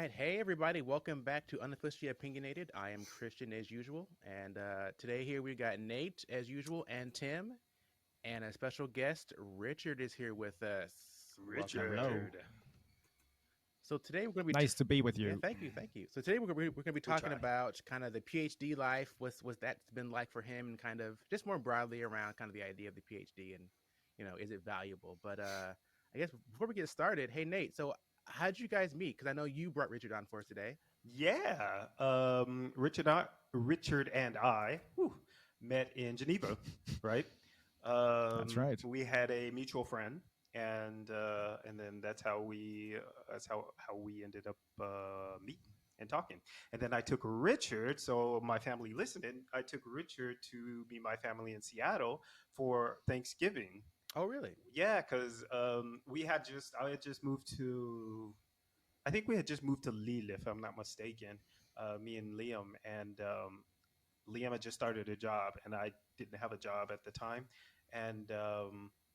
right. Hey, everybody. Welcome back to Unofficially Opinionated. I am Christian as usual. And today here we got Nate as usual and Tim. And a special guest, Richard, is here with us. Welcome, Hello. Richard. So today we're going to be, Nice to be with yeah, you. thank you. So today we're going to be We talking try. about kind of the PhD life, what's that's been like for him, and kind of just more broadly around kind of the idea of the PhD and, is it valuable? But I guess before we get started, hey, Nate, so how'd you guys meet? Because I know you brought Richard on for us today. Yeah. Richard and I met in Geneva, right? That's right. We had a mutual friend, and then that's how we ended up meeting and talking. And then I took Richard, so my family listened. And I took Richard to meet my family in Seattle for Thanksgiving. Oh, really? Yeah, because I had just moved to I think we had just moved to Lille, if I'm not mistaken. Me and Liam, and Liam had just started a job, and I didn't have a job at the time, and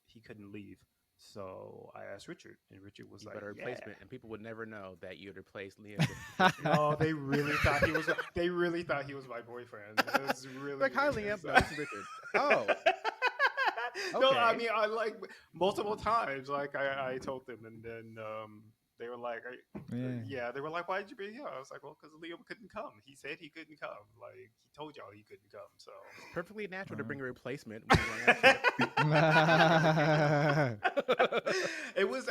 he couldn't leave. So I asked Richard, and Richard was You like, got a "Yeah." replacement, and people would never know that you had replaced Liam with Richard. No, they really thought he was. They really thought he was my boyfriend. It was really Like, hi, weird. Liam. No, this is Richard. Oh, No, I okay. mean, I like multiple times. Like I told them, and then they were like, Yeah. "Yeah." They were like, "Why did you bring him?" I was like, "Well, because Liam couldn't come. He said he couldn't come. Like he told y'all he couldn't come." So It's perfectly natural to Uh. bring a replacement when you're going on a trip. it was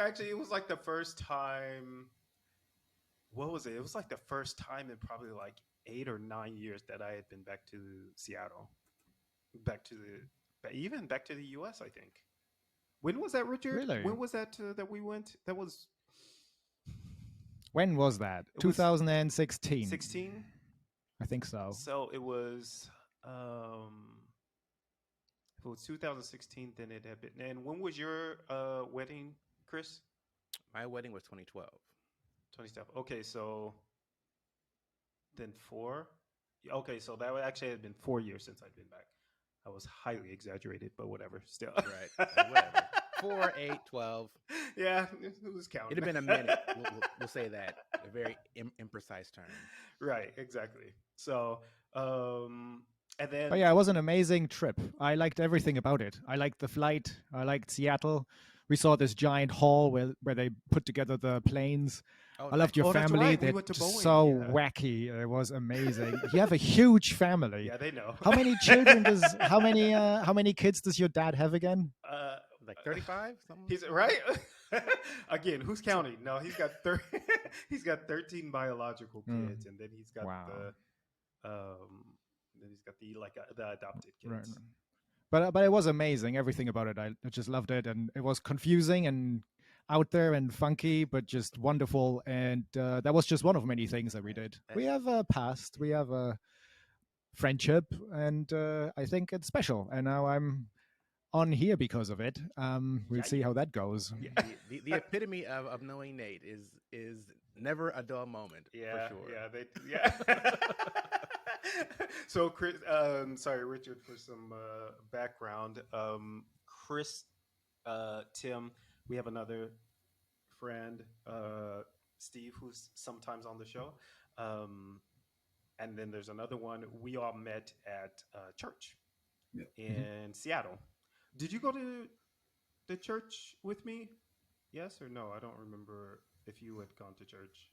like the first time. What was it? It was like the first time in probably like 8 or 9 years that I had been back to Seattle, back to even back to the U.S. I think. When was that, Richard? Really? When was that that we went? That was When was that? It was 2016. 16. I think so. So if it was 2016, then it had been. And when was your wedding, Chris? My wedding was 2012. 27. Okay, so then four. Okay, so that would actually have been 4 years since I'd been back. I was highly exaggerated, but whatever. Still, Right. Whatever. 4, 8, 12. Yeah, who's counting? It'd have been a minute. We'll say that. A very imprecise term. Right, exactly. So, and then But yeah, it was an amazing trip. I liked everything about it. I liked the flight. I liked Seattle. We saw this giant hall where they put together the planes. Oh, I loved your Oh, that's family. right. We They're went to just Boeing, so yeah. wacky. It was amazing. You have a huge family. yeah, they know. How many children does how many kids does your dad have again? Like 35? Something? He's right. Again, who's counting? No, he's got he's got 13 biological Mm. kids, and then he's got Wow. the adopted kids. Right. But it was amazing. Everything about it, I just loved it, and it was confusing and out there and funky, but just wonderful. And that was just one of many things that we did. We have a past, we have a friendship, and I think it's special. And now I'm on here because of it. We'll see how that goes. Yeah. The epitome of knowing Nate is never a dull moment. Yeah, for sure. yeah. So, Chris, sorry, Richard, for some background. Chris, Tim, we have another friend, Steve, who's sometimes on the show. And then there's another one. We all met at church in Seattle. Did you go to the church with me? Yes or no? I don't remember if you had gone to church.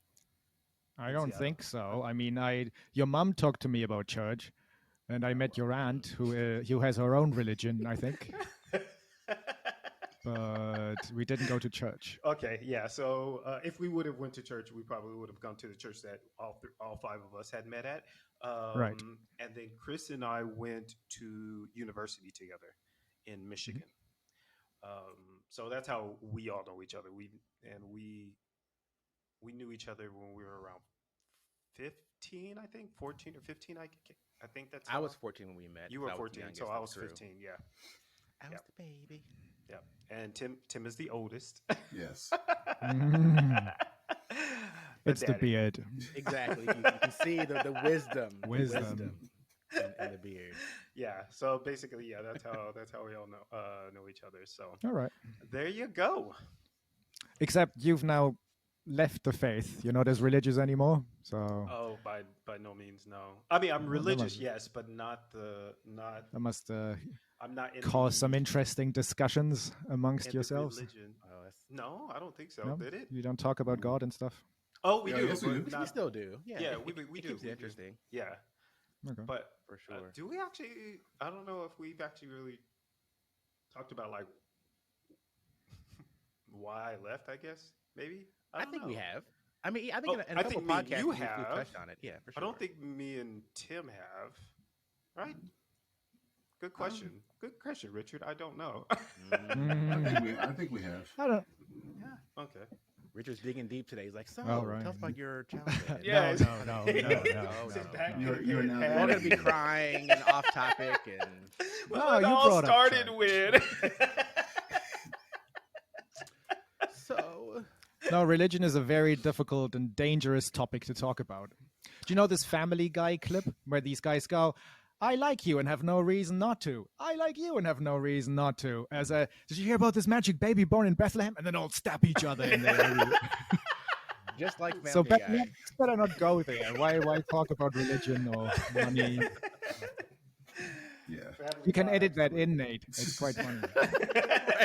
I don't Seattle. think so. I mean, your mom talked to me about church, and I met your aunt who has her own religion, I think. But we didn't go to church. Okay, yeah. So if we would have went to church, we probably would have gone to the church that all five of us had met at. Right. And then Chris and I went to university together in Michigan. So that's how we all know each other. We knew each other when we were around 15, I think, 14 or 15. I think that's. I was 14 when we met. You 'cause were I was the 14, youngest, so I that's was true. 15. Yeah, I was Yep. the baby. yeah. And Tim is the oldest. Yes. Mm. It's the daddy. beard. Exactly. You can see the wisdom. The Wisdom. in the beard. Yeah. So basically, yeah, that's how we all know each other. So All right. there you go. Except you've now left the faith. You're not as religious anymore. So Oh, by no means, no. I mean, I'm well, that religious, must yes, but not. that must I'm not in cause some the interesting discussions amongst in the yourselves. religion. Oh, that's, No, I don't think so. No, Did it? you don't talk about God and stuff. Oh, we Yeah, do, yes, we but do. we not. still do. Yeah, Yeah, it, we it do. keeps it We do. interesting Yeah, Okay. but for sure. do we actually? I don't know if we've actually really talked about like why I left. I guess maybe. I I don't think know. we have. I mean, I think in I a couple think me and podcasts you we've have. touched on it. Yeah, for I sure. don't think me and Tim have. Right? Good question. Good question, Richard. I don't know. Mm. I think we have. I don't. Yeah. Okay. Richard's digging deep today. He's like, so Oh, right. tell us about your childhood. Yeah, no, Sit back You're and not- We're all gonna be crying and off topic and Well, No, it you all brought up started child. with. so. No, religion is a very difficult and dangerous topic to talk about. Do you know this Family Guy clip where these guys go, I like you and have no reason not to. I like you and have no reason not to. As a, did you hear about this magic baby born in Bethlehem? And then all stab each other in there. Just like Family So Guy. better not go there. Why talk about religion or money? Yeah. You can edit that in, Nate. It's quite funny.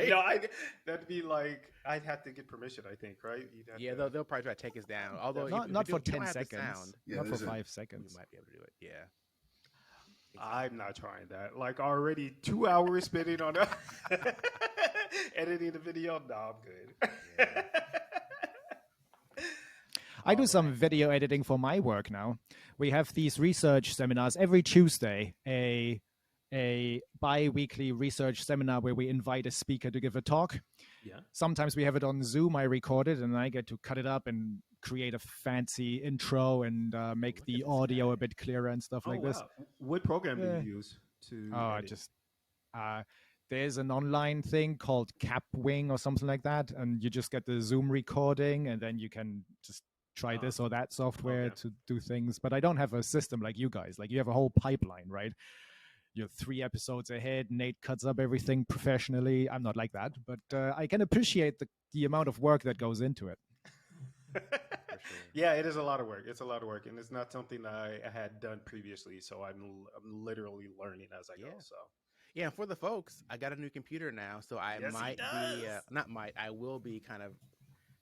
No, that'd be like I'd have to get permission. I think, right? You'd have Yeah, to- they'll probably try to take us down. Although Not, if not we for do- we don't 10 have the seconds. sound, Yeah, Not for there's a- 5 we seconds. might be able to do it. Yeah. I'm not trying that. Like already 2 hours spending on editing the video. No, I'm good. I do some video editing for my work now. We have these research seminars every Tuesday, a bi-weekly research seminar where we invite a speaker to give a talk. Yeah. Sometimes we have it on Zoom. I record it and I get to cut it up and create a fancy intro and make Look the at this audio guy. a bit clearer and stuff Oh, like this. wow. What program do Yeah. you use to? Oh, I edit? just there's an online thing called Capwing or something like that, and you just get the Zoom recording, and then you can just try this or that software okay. to do things. But I don't have a system like you guys. Like you have a whole pipeline, right? You're 3 episodes ahead. Nate cuts up everything professionally. I'm not like that, but I can appreciate the amount of work that goes into it. For sure. Yeah, it is a lot of work. It's a lot of work, and it's not something I had done previously. So I'm literally learning as I go. Yeah. So Yeah, and for the folks, I got a new computer now, so I Yes, he might be does. not might, I will be kind of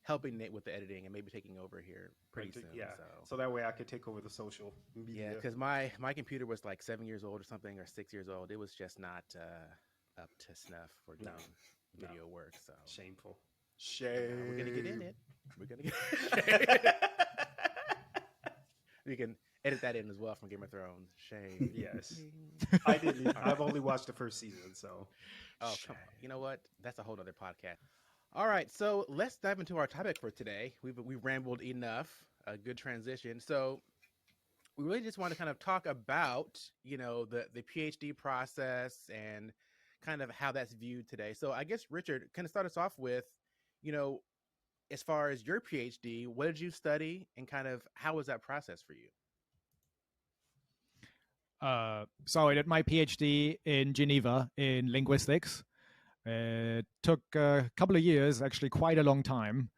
helping Nate with the editing and maybe taking over here pretty soon. yeah, So. so that way I could take over the social media. Yeah, because my computer was like 7 years old or something, or 6 years old. It was just not up to snuff for doing No. video work. So Shameful. now Shame. we're gonna get in it. We're gonna get. We can edit that in as well from Game of Thrones. Shame. Yes. I didn't. I've only watched the first season, so. Oh, come on. You know what? That's a whole other podcast. All right, so let's dive into our topic for today. We've rambled enough. A good transition. So we really just want to kind of talk about, the PhD process and kind of how that's viewed today. So I guess Richard, kind of start us off with, as far as your PhD, what did you study and kind of how was that process for you? So I did my PhD in Geneva in linguistics. It took a couple of years, actually quite a long time.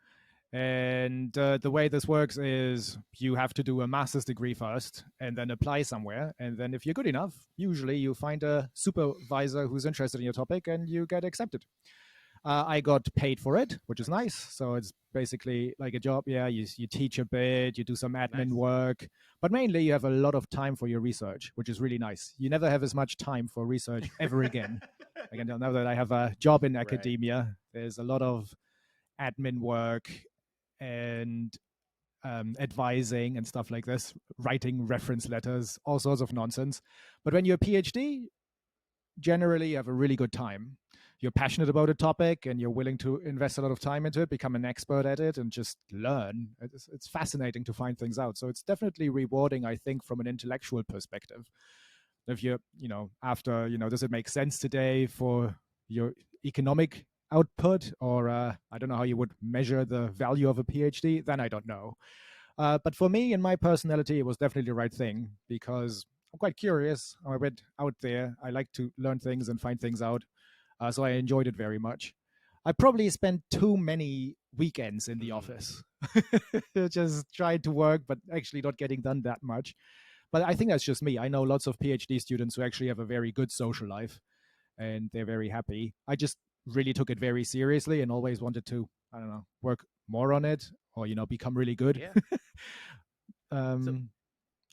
And the way this works is you have to do a master's degree first and then apply somewhere. And then if you're good enough, usually you find a supervisor who's interested in your topic and you get accepted. I got paid for it, which is nice. So it's basically like a job. Yeah, you teach a bit, you do some admin work, but mainly you have a lot of time for your research, which is really nice. You never have as much time for research ever again. Again, now that I have a job in academia, there's a lot of admin work and advising and stuff like this, writing reference letters, all sorts of nonsense. But when you're a PhD, generally you have a really good time. You're passionate about a topic and you're willing to invest a lot of time into it, become an expert at it, and just learn. It's fascinating to find things out. So it's definitely rewarding, I think, from an intellectual perspective. If you're, after, does it make sense today for your economic output, or I don't know how you would measure the value of a PhD, then I don't know. But for me and my personality, it was definitely the right thing because I'm quite curious. I'm a bit out there. I like to learn things and find things out. So I enjoyed it very much. I probably spent too many weekends in the office, just trying to work, but actually not getting done that much. But I think that's just me. I know lots of PhD students who actually have a very good social life and they're very happy. I just really took it very seriously and always wanted to, I don't know, work more on it or, become really good. Yeah. So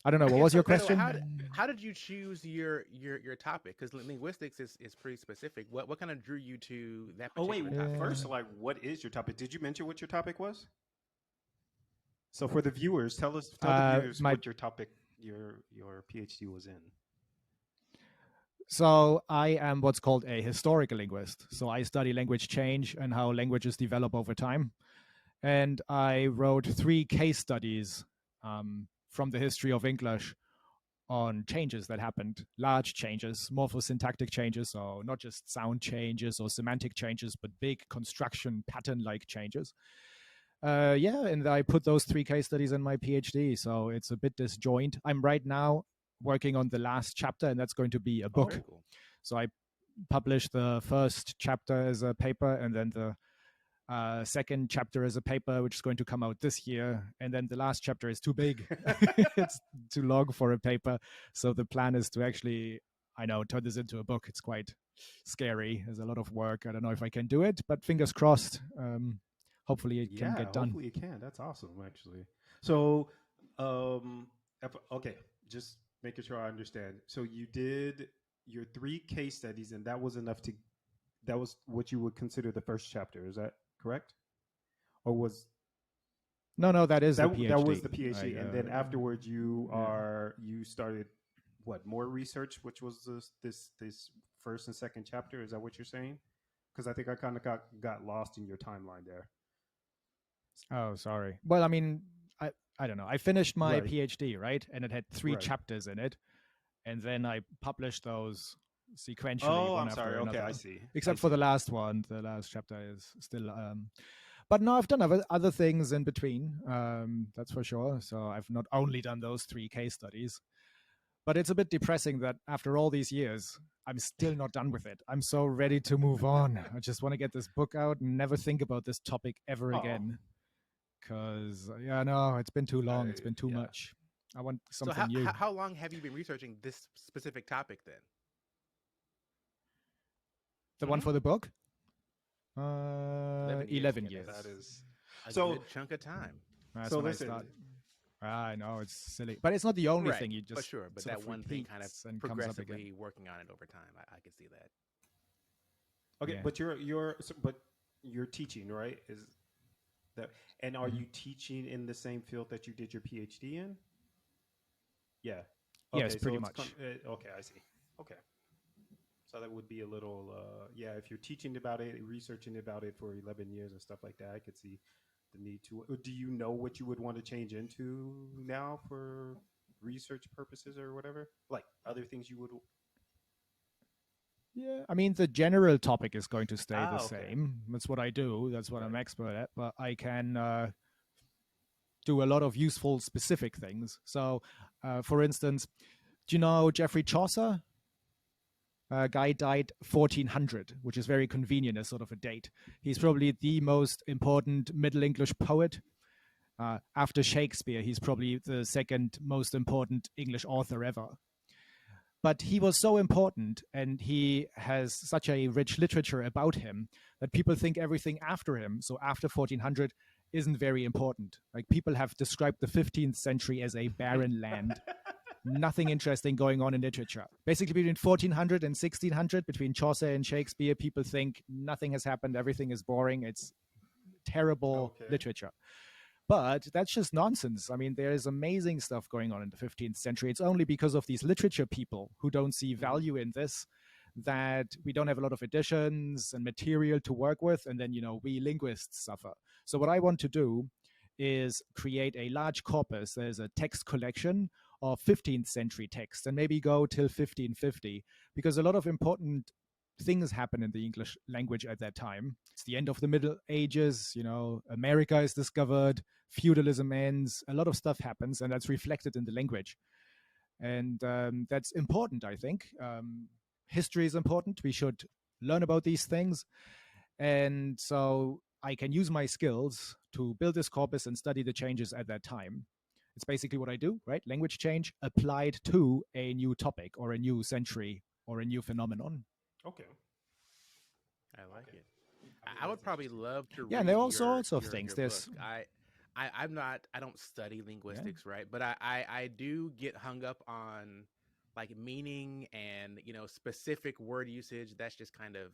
I don't know. I What guess was your so question? how did you choose your topic? Because linguistics is pretty specific. What kind of drew you to that Oh wait, particular topic? first, like, what is your topic? Did you mention what your topic was? So for the viewers, tell the viewers My what your topic, your PhD was in. So I am what's called a historical linguist. So I study language change and how languages develop over time. And I wrote 3 case studies from the history of English on changes that happened, large changes, morphosyntactic changes, so not just sound changes or semantic changes, but big construction pattern-like changes. And I put those 3 case studies in my PhD, so it's a bit disjoint. I'm right now working on the last chapter, and that's going to be a book. Very cool. So I published the first chapter as a paper, and then the second chapter as a paper, which is going to come out this year. And then the last chapter is too big. It's too long for a paper. So the plan is to actually, turn this into a book. It's quite scary. There's a lot of work. I don't know if I can do it, but fingers crossed. Hopefully it can get done. Hopefully it can. That's awesome, actually. So, okay, just making sure I understand. So you did your 3 case studies, and that was enough to. That was what you would consider the first chapter. Is that correct? Or was No, that is that the PhD. that was the PhD, and then afterwards you started more research, which was this first and second chapter. Is that what you're saying? Because I think I kind of got lost in your timeline there. Oh, sorry. Well, I don't know. I finished my Right. PhD, right? And it had 3 Right. chapters in it. And then I published those sequentially. Oh, one I'm after sorry. Okay, another. I see. Except for the last one. The last chapter is still. But no, I've done other things in between. That's for sure. So I've not only done those 3 case studies. But it's a bit depressing that after all these years, I'm still not done with it. I'm so ready to move on. I just want to get this book out and never think about this topic ever again. Because, it's been too long. It's been too much. I want something new. How long have you been researching this specific topic then? The one for the book? 11 11 years. years. That is A So- good chunk of time. That's So when listen- I started. I know, it's silly. But it's not the only Right, thing. You just but sure, but sort that of one thing kind of repeats and comes up again. progressively working on it over time. I can see that. Okay, Yeah. but you're teaching, right? Is that, and are you teaching in the same field that you did your PhD in? Yeah. Yes, so pretty it's much. okay, I see. Okay. So that would be a little, if you're teaching about it, researching about it for 11 years and stuff like that, I could see the need to. Do you know what you would want to change into now for research purposes or whatever? Like other things you would. Yeah, the general topic is going to stay the Okay. same. That's what I do. That's what I'm Right. expert at. But I can do a lot of useful specific things. So, for instance, do you know Geoffrey Chaucer? Guy died 1400, which is very convenient as sort of a date. He's probably the most important Middle English poet. After Shakespeare, he's probably the second most important English author ever. But he was so important, and he has such a rich literature about him that people think everything after him, so after 1400, isn't very important. Like, people have described the 15th century as a barren land. Nothing interesting going on in literature. Basically, between 1400 and 1600, between Chaucer and Shakespeare, people think nothing has happened, everything is boring, it's terrible literature. But that's just nonsense. There is amazing stuff going on in the 15th century. It's only because of these literature people who don't see value in this that we don't have a lot of editions and material to work with, and then, we linguists suffer. So what I want to do is create a large corpus. There's a text collection of 15th century text and maybe go till 1550, because a lot of important things happen in the English language at that time. It's the end of the Middle Ages, America is discovered, feudalism ends, a lot of stuff happens, and that's reflected in the language. And that's important, I think. History is important. We should learn about these things. And so I can use my skills to build this corpus and study the changes at that time. It's basically what I do, right? Language change applied to a new topic or a new century or a new phenomenon. Okay. I like Okay. it. I mean, I would that's probably interesting. love to Yeah, and read there are all sorts of your things. book. There's I'm not. I don't study linguistics, right? But I do get hung up on like meaning and specific word usage. That's just kind of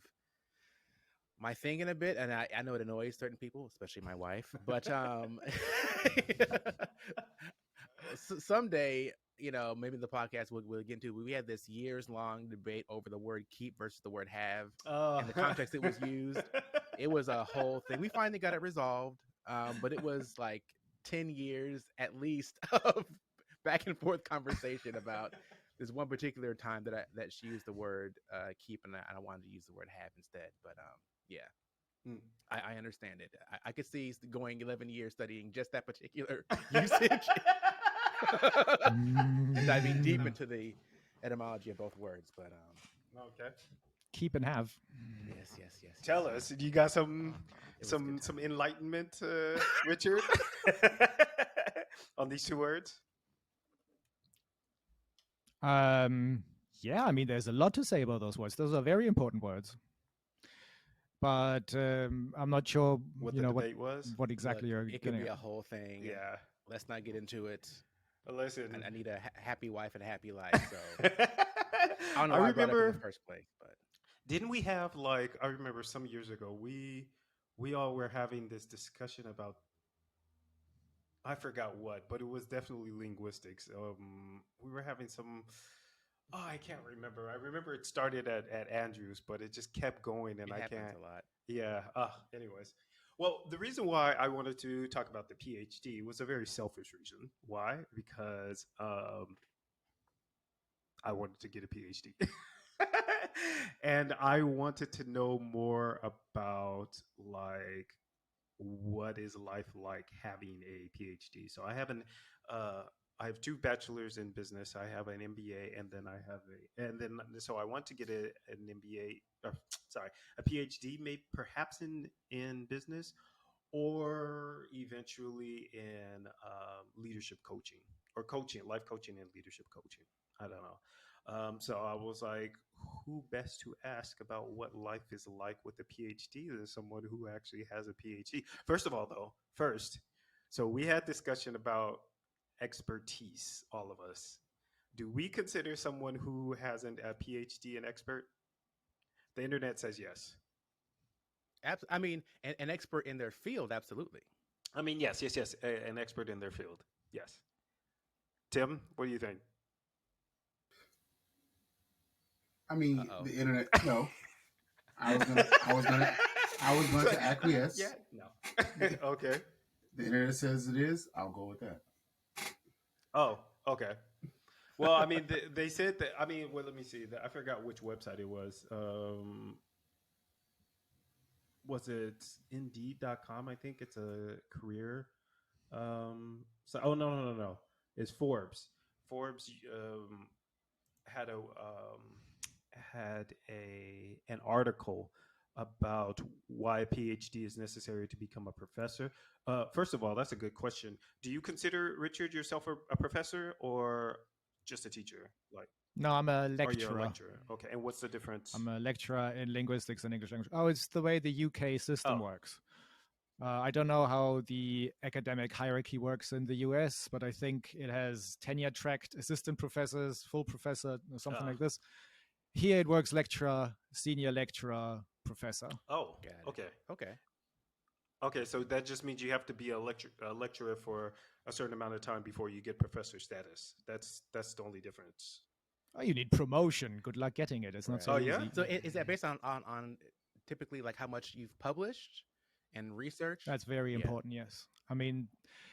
my thing in a bit, and I know it annoys certain people, especially my wife. But someday, maybe the podcast we'll get into. We had this years long debate over the word keep versus the word have and the context it was used. It was a whole thing. We finally got it resolved, but it was like 10 years at least of back and forth conversation about this one particular time that she used the word keep, and I wanted to use the word have instead. But yeah. Mm. I understand it. I could see going 11 years studying just that particular usage and diving deep into the etymology of both words. But Okay. keep and have. yes. Tell us, do you got some It was good some times. enlightenment, Richard, on these two words? Yeah, I mean, there's a lot to say about those words. Those are very important words. But I'm not sure, What the debate was? what exactly Look, you're it could getting be at. a whole thing. Yeah. Let's not get into it. Listen, I need a happy wife and a happy life. So I don't know I why I brought it up in the remember. first place, but Didn't we have like I remember some years ago we all were having this discussion about I forgot what, but it was definitely linguistics. We were having some. Oh, I can't remember. I remember it started at Andrews, but it just kept going, and it I happens can't. a lot. Yeah. Anyways, well, the reason why I wanted to talk about the PhD was a very selfish reason. Why? Because I wanted to get a PhD. And I wanted to know more about like what is life like having a PhD. So I have two bachelors in business. I have an MBA, and then so I want to get an MBA. Sorry, a PhD, maybe perhaps in business, or eventually in leadership coaching or coaching, life coaching and leadership coaching. I don't know. So I was like, who best to ask about what life is like with a PhD than someone who actually has a PhD? First of all, though, so we had discussion about expertise, all of us. Do we consider someone who hasn't a PhD an expert? The internet says yes. I mean, an expert in their field, absolutely. I mean, yes, an expert in their field. Yes. Tim, what do you think? I mean, Uh-oh. the internet. No, I was going to acquiesce. Yeah, no. Okay. The internet says it is. I'll go with that. Oh, okay. Well, I mean, they said that. I mean, well, let me see. I forgot which website it was. Was it Indeed.com? I think it's a career. So, oh no. It's Forbes. Forbes had an article about why a PhD is necessary to become a professor. First of all, that's a good question. Do you consider, Richard, yourself a professor or just a teacher? Like, No, I'm a are you lecturer. a lecturer? Okay, and what's the difference? I'm a lecturer in linguistics and English language. Oh, it's the way the UK system Oh. works. I don't know how the academic hierarchy works in the US, but I think it has tenure tracked assistant professors, full professor, or something like this. Here it works lecturer, senior lecturer, professor. Oh, Got it. okay. Okay. So that just means you have to be a lecturer for a certain amount of time before you get professor status. That's the only difference. Oh, you need promotion. Good luck getting it. It's not so Oh, easy. yeah? So is that based on typically like how much you've published and researched? That's very Yeah. important, yes. I mean,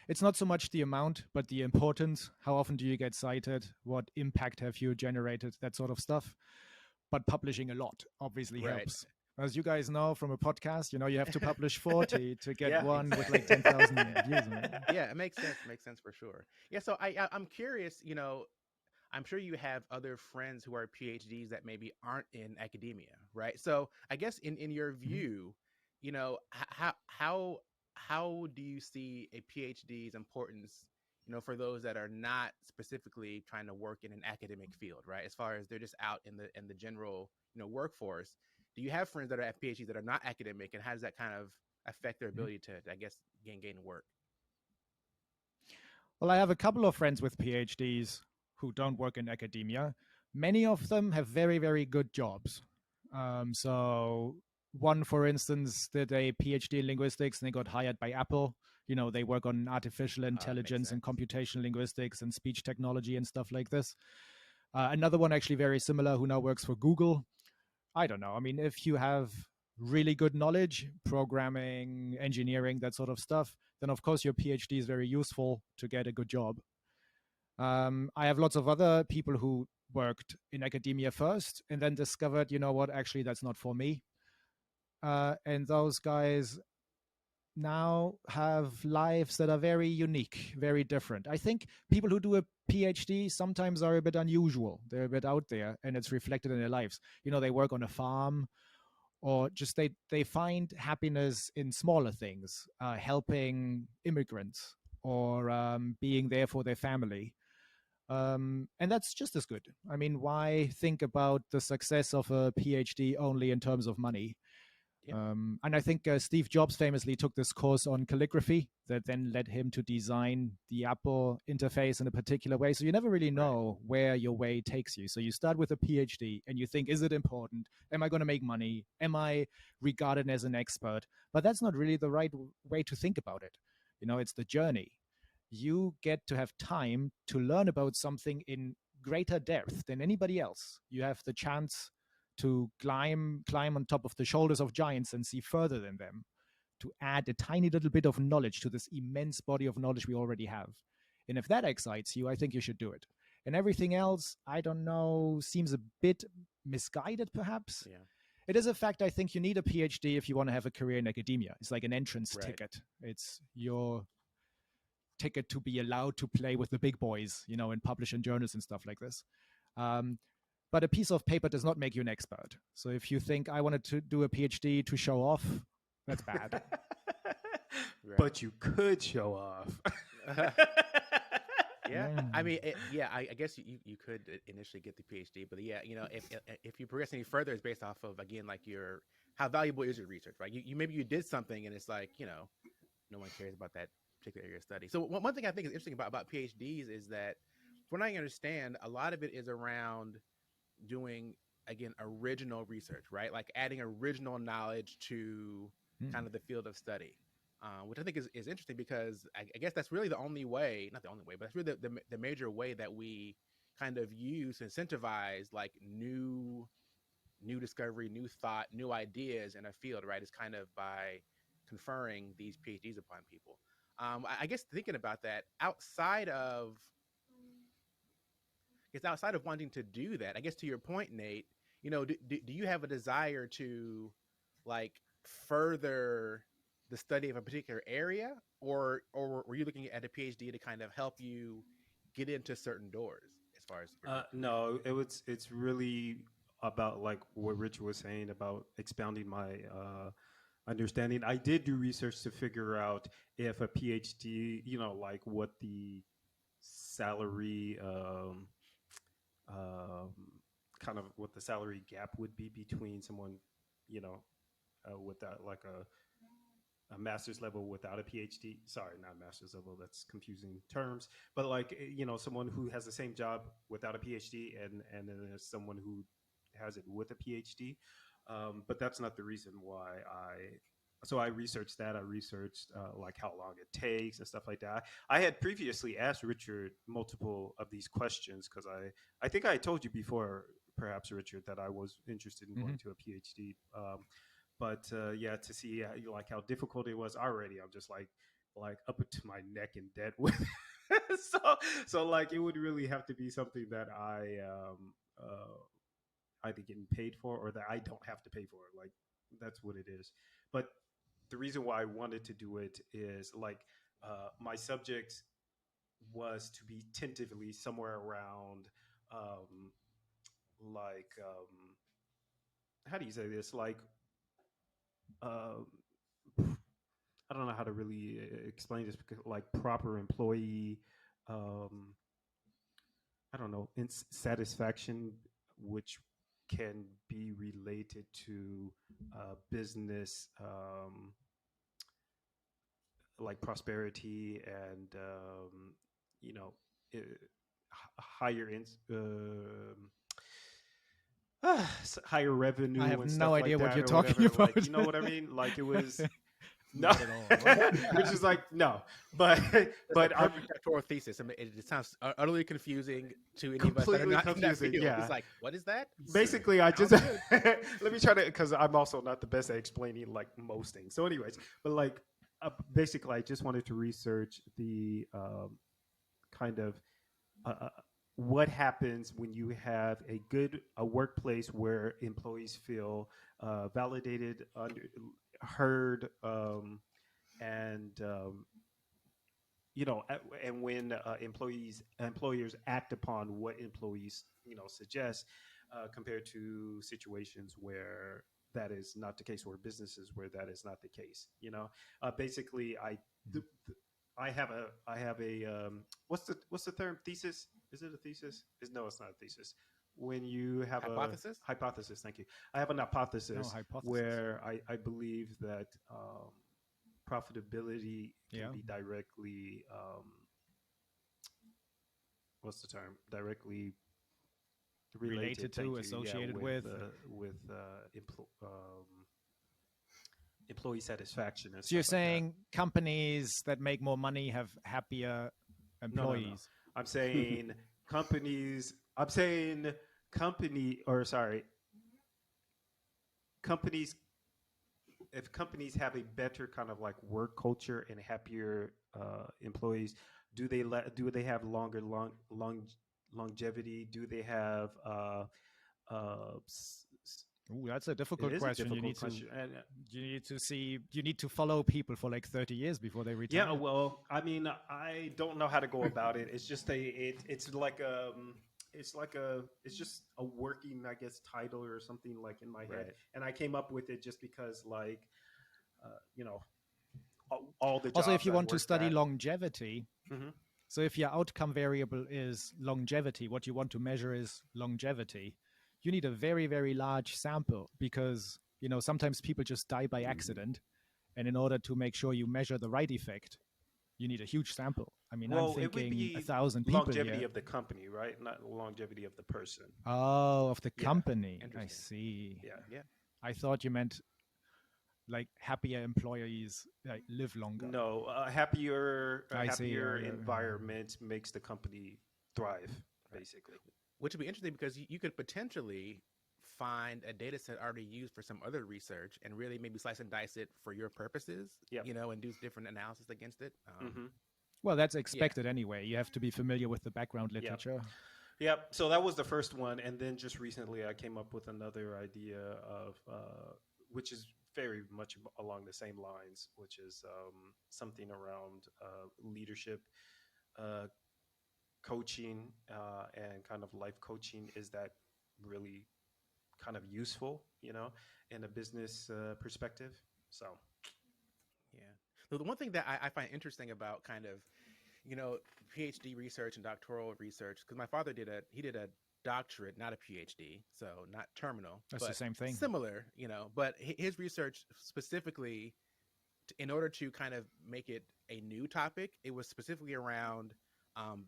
it's not so much the amount, but the importance. How often do you get cited? What impact have you generated? That sort of stuff. But publishing a lot obviously Right. helps. As you guys know from a podcast, you have to publish 40 to get Yeah, one with like exactly. 10,000 views. Yeah, it makes sense. Makes sense for sure. Yeah, so I'm curious. I'm sure you have other friends who are PhDs that maybe aren't in academia, right? So I guess in your Mhm. view, how do you see a PhD's importance, for those that are not specifically trying to work in an academic field, right? As far as they're just out in the general, workforce. Do you have friends that are at PhDs that are not academic, and how does that kind of affect their Mhm. ability to, I guess, gain work? Well, I have a couple of friends with PhDs who don't work in academia. Many of them have very, very good jobs. So one, for instance, did a PhD in linguistics and they got hired by Apple. They work on artificial That makes intelligence and sense. computational linguistics and speech technology and stuff like this. Another one, actually very similar, who now works for Google. I don't know. I mean, if you have really good knowledge, programming, engineering, that sort of stuff, then of course your PhD is very useful to get a good job. I have lots of other people who worked in academia first and then discovered, you know what, actually that's not for me. And those guys now have lives that are very unique, very different. I think people who do a PhD sometimes are a bit unusual. They're a bit out there and it's reflected in their lives. They work on a farm, or just they find happiness in smaller things, helping immigrants, or being there for their family. And that's just as good. I mean, why think about the success of a PhD only in terms of money? Yeah. And I think Steve Jobs famously took this course on calligraphy that then led him to design the Apple interface in a particular way. So you never really Right. know where your way takes you. So you start with a PhD and you think, is it important? Am I going to make money? Am I regarded as an expert? But that's not really the right way to think about it. It's the journey. You get to have time to learn about something in greater depth than anybody else. You have the chance to climb on top of the shoulders of giants and see further than them, to add a tiny little bit of knowledge to this immense body of knowledge we already have. And if that excites you, I think you should do it. And everything else, I don't know, seems a bit misguided perhaps. Yeah. It is a fact, I think you need a PhD if you want to have a career in academia. It's like an entrance Right. ticket. It's your ticket to be allowed to play with the big boys, and publish in journals and stuff like this. Um, but a piece of paper does not make you an expert. So if you think I wanted to do a PhD to show off, that's bad. Right. But you could show off. Yeah, Yeah. I mean, I guess you could initially get the PhD, but yeah, if you progress any further, it's based off of, again, like your how valuable is your research, right? You maybe you did something and it's like, no one cares about that particular area of study. So one thing I think is interesting about PhDs is that, from what I understand, a lot of it is around doing, again, original research, right? Like adding original knowledge to Hmm. kind of the field of study, which I think is interesting, because I guess that's really the only way, not the only way, but that's really the major way that we kind of use to incentivize like new discovery, new thought, new ideas in a field, right? Is kind of by conferring these PhDs upon people. I guess thinking about that, outside of wanting to do that, I guess to your point, Nate, do you have a desire to like further the study of a particular area, or were you looking at a PhD to kind of help you get into certain doors as far as your career? No, it's really about like what Rich was saying about expounding my understanding. I did do research to figure out if a PhD, like what the salary, um, kind of what the salary gap would be between someone, you know, without like a master's level without a PhD. Sorry, not master's level. That's confusing terms. But like someone who has the same job without a PhD, and then there's someone who has it with a PhD. But that's not the reason why I. So I researched that. I researched like how long it takes and stuff like that. I had previously asked Richard multiple of these questions because I think I told you before, perhaps Richard, that I was interested in Hmm. going to a PhD. But yeah, to see like how difficult it was already, I'm just like up to my neck in debt with. So like it would really have to be something that I either getting paid for or that I don't have to pay for. Like that's what it is. But the reason why I wanted to do it is like my subject was to be tentatively somewhere around um, like how do you say this, like I don't know how to really explain this, because like proper employee, um, I don't know, satisfaction, which can be related to business, like prosperity and you know, uh, higher higher I revenue have and no stuff like idea what that you're or talking whatever. about. Like, you know what I mean? Like, it was no, Not at all. which is like no, but That's the but I'm perfect doctoral thesis. I mean, it sounds utterly confusing to any of us that are completely not in that confusing. field. Yeah, It's like, what is that? basically I just Sounds good. let me try to, because I'm also not the best at explaining like most things. So anyways, but like basically I just wanted to research the kind of uh, what happens when you have a workplace where employees feel validated, heard, and and when employers act upon what employees suggest, compared to situations where that is not the case, or businesses where that is not the case. Basically, I have a what's the term, thesis? Is it a thesis? No, it's not a thesis. When you have a Hypothesis? hypothesis, thank you. I have an No hypothesis hypothesis. where I believe that profitability can Yeah. be directly what's the term, directly related, Related thank to, you, yeah, associated with. with employee satisfaction and So you're stuff like that. saying companies that make more money have happier No. employees? I'm saying companies. I'm saying company, or sorry, companies. If companies have a better kind of like work culture and happier employees, do they have longevity? Do they have uh, Ooh, that's a it difficult is a question. difficult question. And You need to follow people for like 30 years before they yeah, retire. well, I mean, I don't know how to go about it. It's just it's like it's just a working, I guess, title or something like in my head, Right. and I came up with it just because, like, you know, all the Also, if jobs you I've want to worked study at. longevity, Hmm. so if your outcome variable is longevity, what you want to measure is longevity, you need a very, very large sample because, sometimes people just die by accident. And in order to make sure you measure the right effect, you need a huge sample. I mean, I'm Well, it would thinking be 1,000 people longevity here. of the company, right? Not longevity of the person. Oh, of the Yeah, company. I Interesting. see. yeah. Yeah. I thought you meant like happier employees like live longer. No, a I see. happier environment makes the company thrive, Right. basically. Which would be interesting because you could potentially find a data set already used for some other research and really maybe slice and dice it for your purposes, Yep. and do different analysis against it. Hmm. Well, that's Yeah. expected anyway. You have to be familiar with the background Yep. literature. Yep. So that was the first one, and then just recently I came up with another idea of, which is very much along the same lines, which is something around leadership, uh, coaching, and kind of life coaching. Is that really kind of useful, in a business perspective? So, Yeah. So the one thing that I find interesting about kind of, PhD research and doctoral research, because my father did a doctorate, not a PhD, so not terminal, That's the but same thing. similar, but his research specifically, in order to kind of make it a new topic, it was specifically around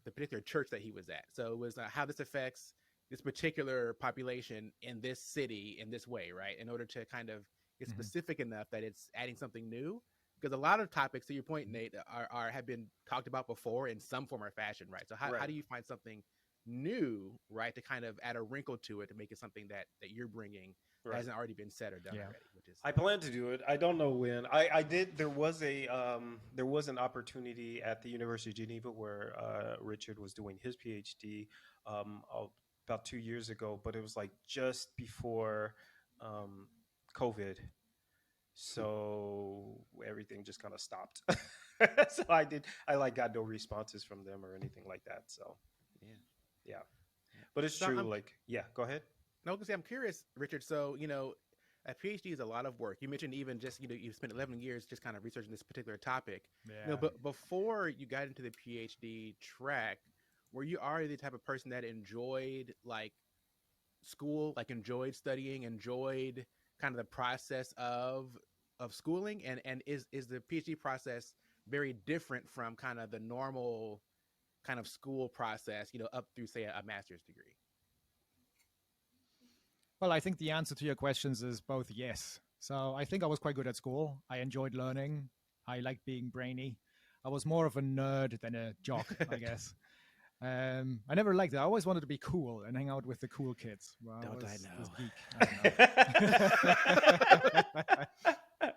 the particular church that he was at. So it was how this affects this particular population in this city in this way, right? In order to kind of get Mhm. specific enough that it's adding something new. Because a lot of topics, to your point, Nate, have been talked about before in some form or fashion, right? So how right. do you find something new, right, to kind of add a wrinkle to it to make it something that you're bringing that Right. hasn't already been said or done Yeah. already, which is I plan to do it. I don't know when. I did. There was an opportunity at the University of Geneva where Richard was doing his PhD about 2 years ago, but it was like just before um, COVID, so everything just kind of stopped. So I like got no responses from them or anything like that. So yeah. yeah, but it's So true. I'm Like, yeah, go ahead. no, because I'm curious, Richard. So a PhD is a lot of work. You mentioned even just you spent 11 years just kind of researching this particular topic. Yeah. But before you got into the PhD track, were you already the type of person that enjoyed like school, like enjoyed studying, enjoyed kind of the process of schooling, and is the PhD process very different from kind of the normal kind of school process, up through say a master's degree? Well, I think the answer to your questions is both yes. So I think I was quite good at school. I enjoyed learning. I liked being brainy. I was more of a nerd than a jock, I guess. I never liked it. I always wanted to be cool and hang out with the cool kids. Well, Don't I was know? geek. I know.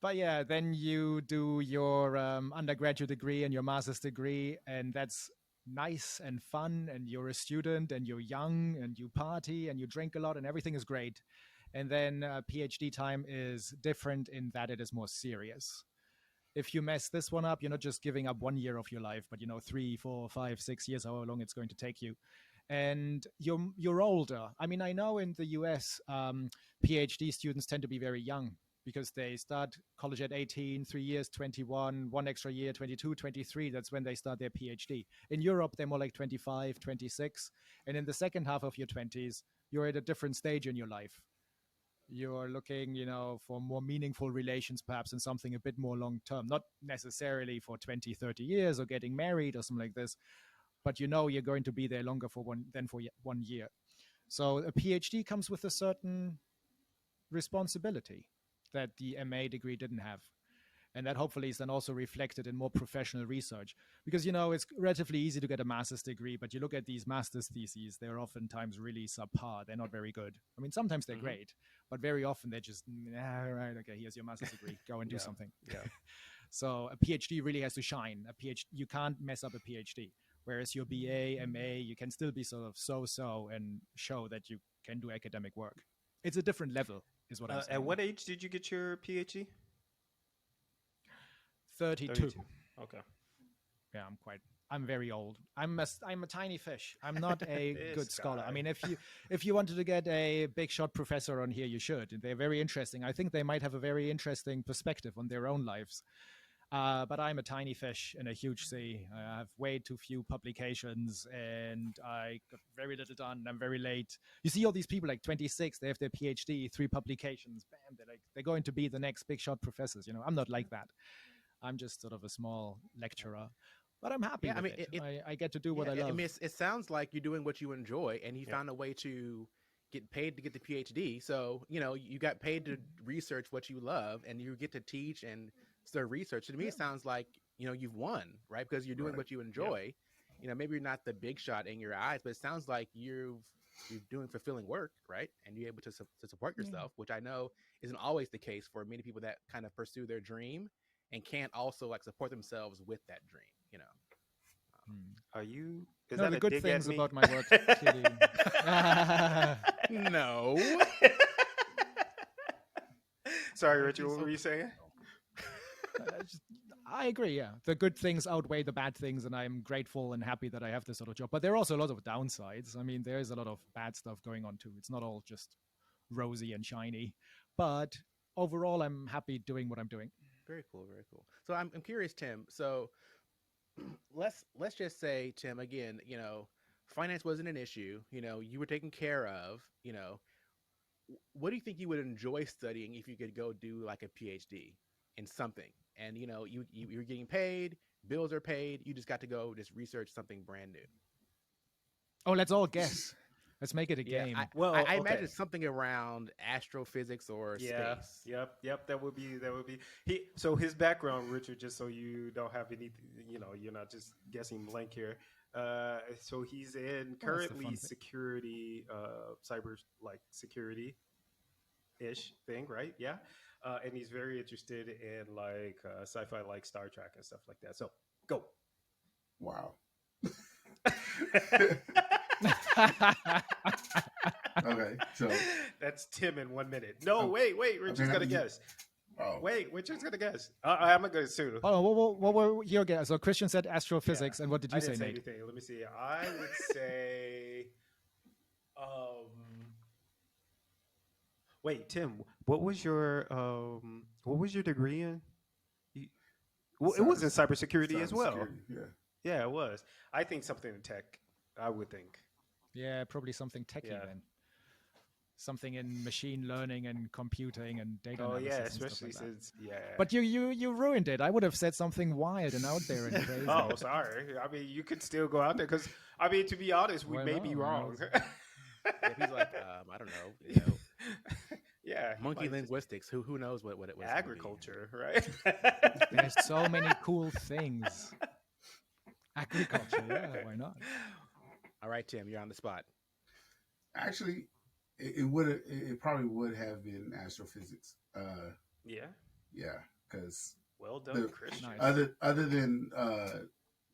But yeah, then you do your undergraduate degree and your master's degree, and that's nice and fun, and you're a student and you're young and you party and you drink a lot and everything is great. And then PhD time is different in that it is more serious. If you mess this one up, you're not just giving up 1 year of your life, but 3, 4, 5, 6 years, however long it's going to take you. And you're older. I mean, I know in the US, PhD students tend to be very young because they start college at 18, 3 years, 21, 1 extra year, 22, 23. That's when they start their PhD. In Europe, they're more like 25, 26. And in the second half of your 20s, you're at a different stage in your life. You're looking, for more meaningful relations, perhaps, and something a bit more long-term, not necessarily for 20, 30 years or getting married or something like this, but you're going to be there longer for 1 year. So a PhD comes with a certain responsibility that the MA degree didn't have. And that hopefully is then also reflected in more professional research. Because, it's relatively easy to get a master's degree, but you look at these master's theses, they're oftentimes really subpar. They're not very good. I mean, sometimes they're great, but very often they're just, right, okay, here's your master's degree. Go and do something. Yeah. So a PhD really has to shine. You can't mess up a PhD. Whereas your BA, MA, you can still be sort of so-so and show that you can do academic work. It's a different level, is what I'm saying. At what age did you get your PhD? 32. Okay. Yeah, I'm very old. I'm a tiny fish. I'm not a good scholar. guy. I mean, if you wanted to get a big shot professor on here, you should. They're very interesting. I think they might have a very interesting perspective on their own lives. But I'm a tiny fish in a huge sea. I have way too few publications, and I got very little done. I'm very late. You see all these people like 26, they have their PhD, 3 publications, bam, they're going to be the next big shot professors. I'm not like that. I'm just sort of a small lecturer, but I'm happy with it. I get to do what I love. I mean, it sounds like you're doing what you enjoy, and you found a way to get paid to get the PhD. So, you got paid to research what you love, and you get to teach and start research. To me, it sounds like, you've won, right? Because you're doing what you enjoy. Maybe you're not the big shot in your eyes, but it sounds like you're doing fulfilling work, right? And you're able to support yourself, which I know isn't always the case for many people that kind of pursue their dream and can't also like support themselves with that dream, Are you? Is no, that the a good dig things at me? about my work. Kidding. No. Sorry, Richard. What were you saying? I agree, yeah. The good things outweigh the bad things, and I'm grateful and happy that I have this sort of job. But there are also a lot of downsides. I mean, there is a lot of bad stuff going on too. It's not all just rosy and shiny. But overall, I'm happy doing what I'm doing. Very cool, very cool. So I'm curious, Tim. So let's just say, Tim, again, finance wasn't an issue. You were taken care of. What do you think you would enjoy studying if you could go do like a PhD in something? And you're getting paid, bills are paid. You just got to go just research something brand new. Oh, let's all guess. Let's make it a game. I imagine something around astrophysics or space. Yep. That would be. So his background, Richard, just so you don't have any, you're not just guessing blank here. So he's in currently security, cyber like security ish thing, right? Yeah. And he's very interested in like sci-fi, like Star Trek and stuff like that. So go. Wow. Okay, so that's Tim in 1 minute. No, wait, Richard's gonna guess. Oh. Wait, Richard's gonna guess. I'm gonna guess too. Oh, what were your guess? So Christian said astrophysics, and what did you say, didn't say Nate? anything. Let me see. I would say, Wait, Tim, what was your degree in? You, well, it was in cybersecurity as well. Cybersecurity. Yeah. Yeah, it was. I think something in tech. I would think. Yeah, probably something techie Yeah. then. Something in machine learning and computing and data Oh yeah, analysis and stuff especially like that. since yeah. But you ruined it. I would have said something wild and out there and crazy. Oh, sorry. I mean, you could still go out there because I mean, to be honest, we Well, may no, be no, wrong. If he's like, I don't know, Yeah, monkey like linguistics. Who knows what it was? agriculture, right? There's so many cool things. Agriculture, yeah, why not? All right, Tim, you're on the spot. Actually, it probably would have been astrophysics. Yeah. Yeah, because Well done, Christian. Nice. other than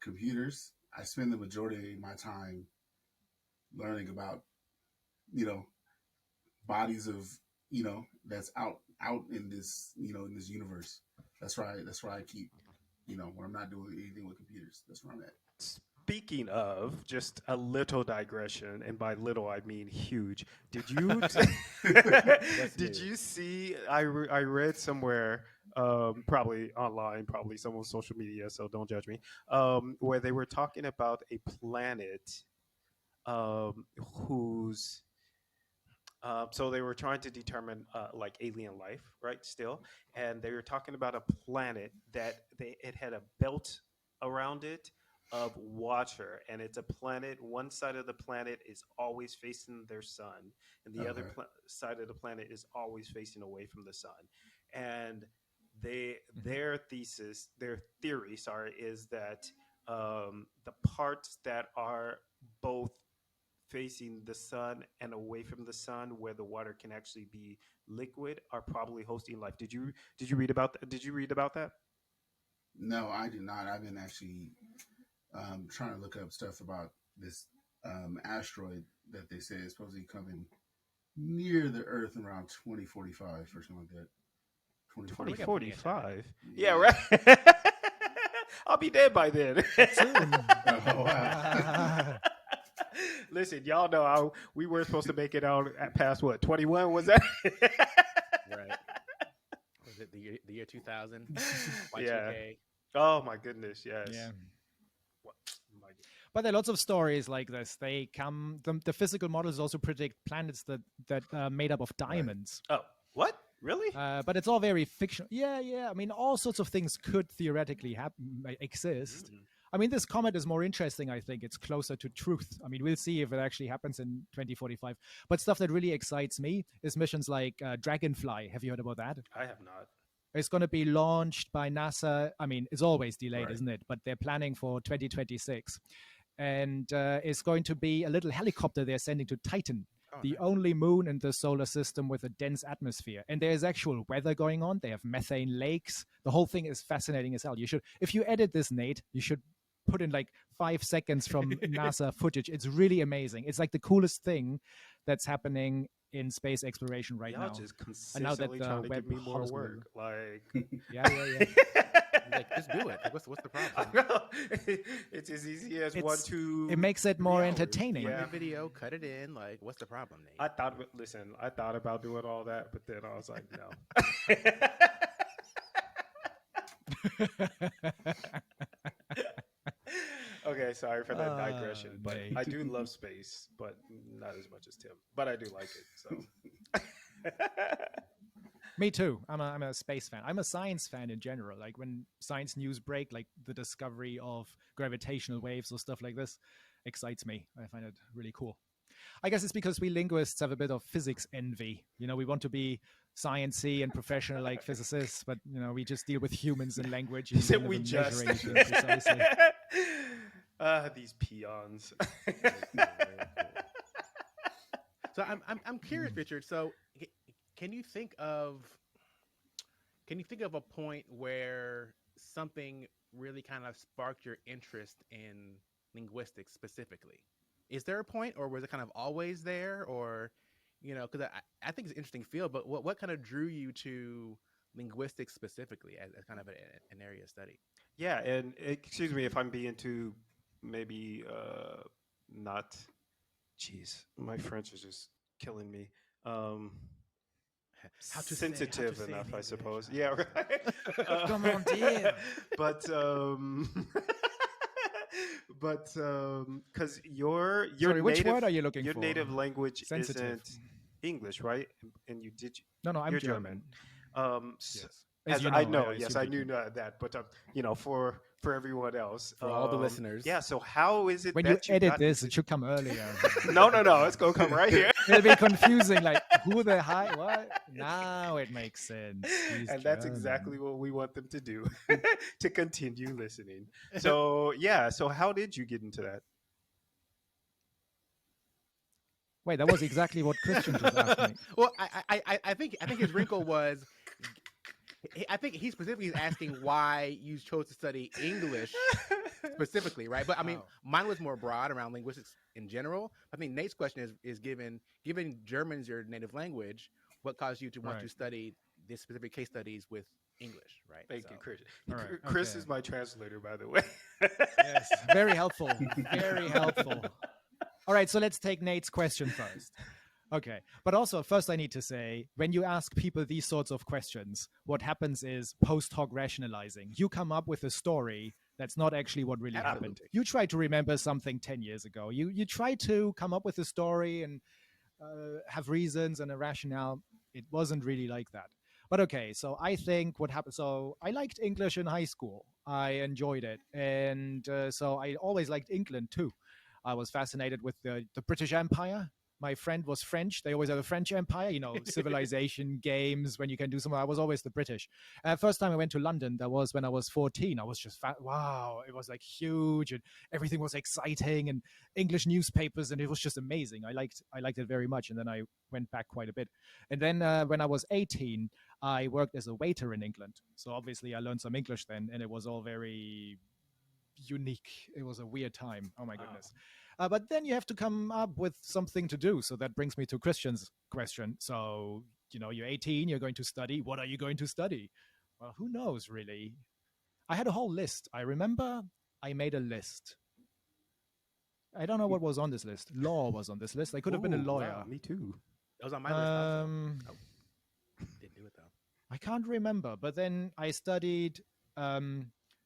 computers, I spend the majority of my time learning about bodies of that's out in this in this universe. That's why I keep when I'm not doing anything with computers. That's where I'm at. Speaking of, just a little digression, and by little I mean huge. Did you did you see? I read somewhere, probably online, probably someone's social media, so don't judge me. Where they were talking about a planet, whose so they were trying to determine like alien life, right? Still, and they were talking about a planet that it had a belt around it of water, and it's a planet. One side of the planet is always facing their sun, and the other side of the planet is always facing away from the sun. And their theory, sorry, is that the parts that are both facing the sun and away from the sun where the water can actually be liquid are probably hosting life. Did you read about that? Did you read about that? No, I did not. I've been actually trying to look up stuff about this asteroid that they say is supposedly coming near the Earth around 2045 or something like that. 2045. Yeah, right. I'll be dead by then. Soon. Oh, wow. Listen, y'all know we were supposed to make it out at past what 21 was that? Right. Was it the year 2000? Yeah. Y2K? Oh my goodness, yes. Yeah. What? My goodness. But there are lots of stories like this. The physical models also predict planets that are made up of diamonds. Oh, what? Really? But it's all very fictional. Yeah. I mean, all sorts of things could theoretically exist. Mm. I mean, this comet is more interesting, I think. It's closer to truth. I mean, we'll see if it actually happens in 2045. But stuff that really excites me is missions like Dragonfly. Have you heard about that? I have not. It's going to be launched by NASA. I mean, it's always delayed, Right. isn't it? But they're planning for 2026. And it's going to be a little helicopter they're sending to Titan, Oh, the nice. only moon in the solar system with a dense atmosphere. And there's actual weather going on. They have methane lakes. The whole thing is fascinating as hell. If you edit this, Nate, you should put in like 5 seconds from NASA footage. It's really amazing. It's like the coolest thing that's happening in space exploration right Y'all now. just And now that consistently the trying to web give me more hovers work. Like, Yeah. Like, just do it. Like, what's the problem? it's as easy as It's- 2. It makes it more 3 hours. entertaining. Run Yeah. the video, cut it in. Like, what's the problem, Nate? I thought about doing all that, but then I was like, no. Okay, sorry for that digression, but Nate. I do love space, but not as much as Tim. But I do like it. So, Me too. I'm a space fan. I'm a science fan in general. Like when science news break, like the discovery of gravitational waves or stuff like this, excites me. I find it really cool. I guess it's because we linguists have a bit of physics envy. We want to be sciencey and professional like physicists, but we just deal with humans and language. And Said never we just measuring things precisely. these peons. So I'm curious, Richard. So can you think of a point where something really kind of sparked your interest in linguistics specifically? Is there a point, or was it kind of always there, or because I think it's an interesting field, but what kind of drew you to linguistics specifically as kind of an area of study? Yeah, and excuse me if I'm being too maybe not. Jeez, my French is just killing me. how to sensitive say in enough, I English. suppose. Yeah, right. Come on, dear. But but because your Sorry, which native word are you looking your for? native language Sensitive. isn't English, right? And you did No, I'm you're German. s- Yes. As as you I know, know, I yes, assumed I you knew did. that, but for everyone else, For all the listeners. yeah. So how is it When you that you edit got this, into? it should come earlier. No, it's gonna come right here. It'll be confusing. Like, who the high? What? Now it makes sense. He's And that's exactly German. what we want them to do to continue listening. So yeah, so how did you get into that? Wait, that was exactly what Christian just asked me. Well, I think his wrinkle was. I think he specifically is asking why you chose to study English specifically, right? But I mean, Oh. mine was more broad around linguistics in general. I think Nate's question is given German's your native language, what caused you to want Right. to study this specific case studies with English, right? Thank So, you, Chris. All right, Chris okay. is my translator, by the way. Yes, very helpful. Very helpful. All right, so let's take Nate's question first. Okay, but also first I need to say, when you ask people these sorts of questions, what happens is post hoc rationalizing. You come up with a story that's not actually what really happened. Absolutely. You try to remember something 10 years ago. You try to come up with a story and have reasons and a rationale. It wasn't really like that. But okay, so I think what happened. So I liked English in high school. I enjoyed it, and so I always liked England too. I was fascinated with the British Empire. My friend was French. They always have a French Empire, civilization games when you can do something. I was always the British. First time I went to London, that was when I was 14. I was just wow, it was like huge and everything was exciting and English newspapers and it was just amazing. I liked it very much. And then I went back quite a bit. And then when I was 18, I worked as a waiter in England. So obviously I learned some English then, and it was all very unique. It was a weird time. Oh my goodness. But then you have to come up with something to do. So that brings me to Christian's question. So, you're 18, you're going to study. What are you going to study? Well, who knows, really? I had a whole list. I remember I made a list. I don't know what was on this list. Law was on this list. I could have been a Ooh, lawyer. wow, me too. that was on my list also. Oh, didn't do it though. I can't remember. But then I studied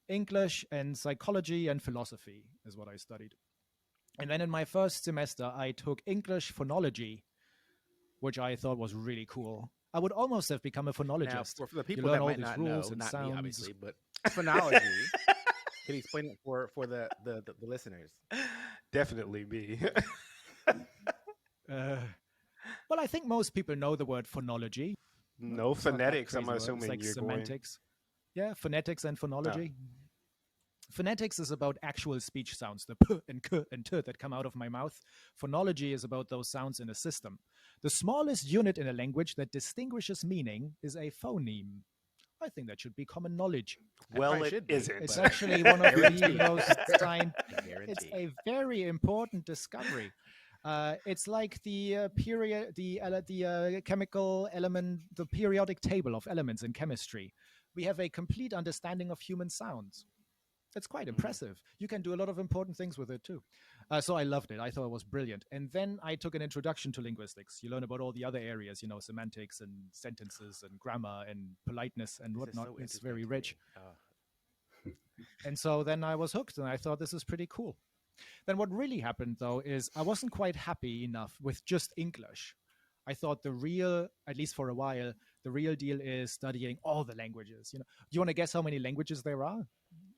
English and psychology and philosophy is what I studied. And then in my first semester, I took English phonology, which I thought was really cool. I would almost have become a phonologist. Now, for the You people learn that all might these not rules know, and not sounds. me obviously, but phonology. Can you explain it for the listeners? Definitely me. Well, I think most people know the word phonology. No It's not that phonetics. I'm crazy word. It's assuming like you're semantics. Yeah, phonetics and phonology. Phonetics is about actual speech sounds, the p and k and t that come out of my mouth. Phonology is about those sounds in a system. The smallest unit in a language that distinguishes meaning is a phoneme. I think that should be common knowledge. Well, probably it should be. isn't. It's actually one of the Guaranteed. most I guarantee. It's a very important discovery. It's like the chemical element, the periodic table of elements in chemistry. We have a complete understanding of human sounds. It's quite impressive. You can do a lot of important things with it too. So I loved it. I thought it was brilliant. And then I took an introduction to linguistics. You learn about all the other areas, semantics and sentences and grammar and politeness and This is whatnot. so It's interesting very to rich. me. And so then I was hooked and I thought this is pretty cool. Then what really happened though is I wasn't quite happy enough with just English. I thought the real, at least for a while, the real deal is studying all the languages. Do you want to guess how many languages there are?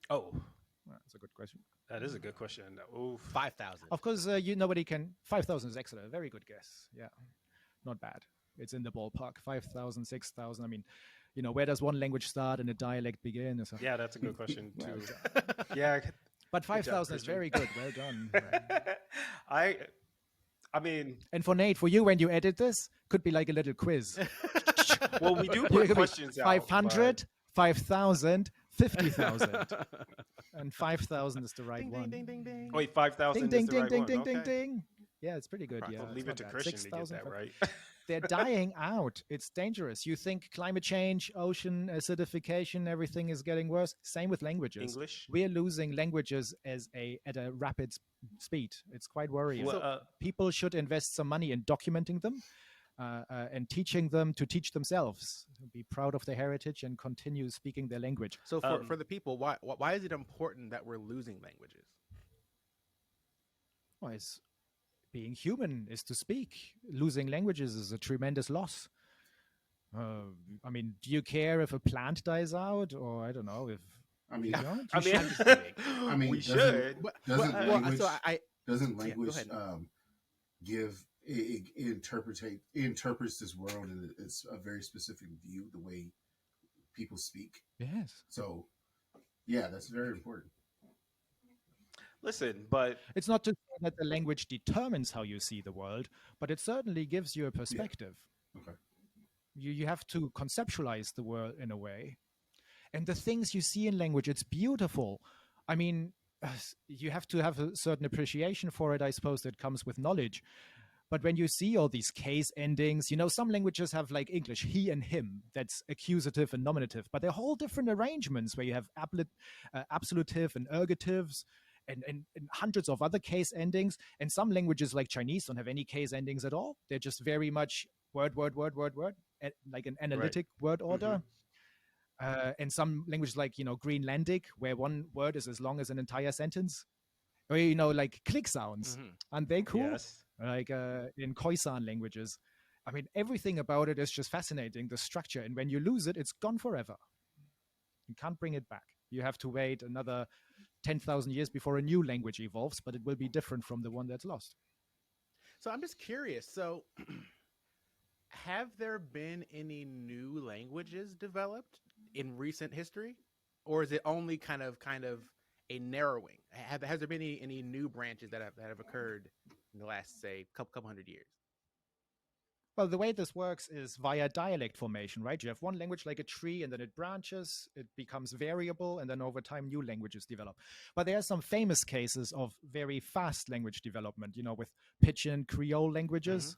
Oh, Well, that's a good question. that is a good question. Oof. 5,000. Of course, nobody can. 5,000 is excellent. Very good guess. Yeah, not bad. It's in the ballpark. 5,000, 6,000. I mean, where does one language start and a dialect begin? So, Yeah, that's a good question Well too. done. Yeah, But 5,000 is Christian. very good. Well done. I mean, And for Nate, for you, when you edit this, could be like a little quiz. well, we do It put could be questions out. 500, 5,000, 50,000. And 5,000 is the right Ding, one. ding, ding, ding, ding. Wait, 5,000 Ding, is ding, the ding, right ding, one. ding, ding, Okay. ding. Yeah, it's pretty good. Yeah, We'll leave it's it to not bad. Christian to get 6,000. that right. They're dying out. It's dangerous. You think climate change, ocean acidification, everything is getting worse. Same with languages. English. We're losing languages at a rapid speed. It's quite worrying. Well, People should invest some money in documenting them. and teaching them to teach themselves, be proud of their heritage and continue speaking their language. So for the people, why is it important that we're losing languages? Well, being human is to speak. Losing languages is a tremendous loss. I mean, do you care if a plant dies out, or I don't know if I mean, I mean, we should. Doesn't language give it interprets this world, and it's a very specific view the way people speak. Yes. So, yeah, that's very important. Listen, but it's not to say that the language determines how you see the world, but it certainly gives you a perspective. Yeah. Okay. You have to conceptualize the world in a way. And the things you see in language, it's beautiful. I mean, you have to have a certain appreciation for it, I suppose, that comes with knowledge. But when you see all these case endings, some languages have like English, he and him, that's accusative and nominative, but they're whole different arrangements where you have absolutive and ergatives and hundreds of other case endings. And some languages like Chinese don't have any case endings at all. They're just very much word, like an analytic word order. And some languages like, Greenlandic, where one word is as long as an entire sentence. Or, like click sounds. Aren't they cool? Yes. Like in Khoisan languages. I mean, everything about it is just fascinating, the structure. And when you lose it, it's gone forever. You can't bring it back. You have to wait another 10,000 years before a new language evolves, but it will be different from the one that's lost. So I'm just curious. So have there been any new languages developed in recent history? Or is it only kind of a narrowing? Has there been any new branches that have occurred in the last, say, couple hundred years? Well, the way this works is via dialect formation, right? You have one language like a tree, and then it branches, it becomes variable, and then over time new languages develop. But there are some famous cases of very fast language development, with Pidgin Creole languages.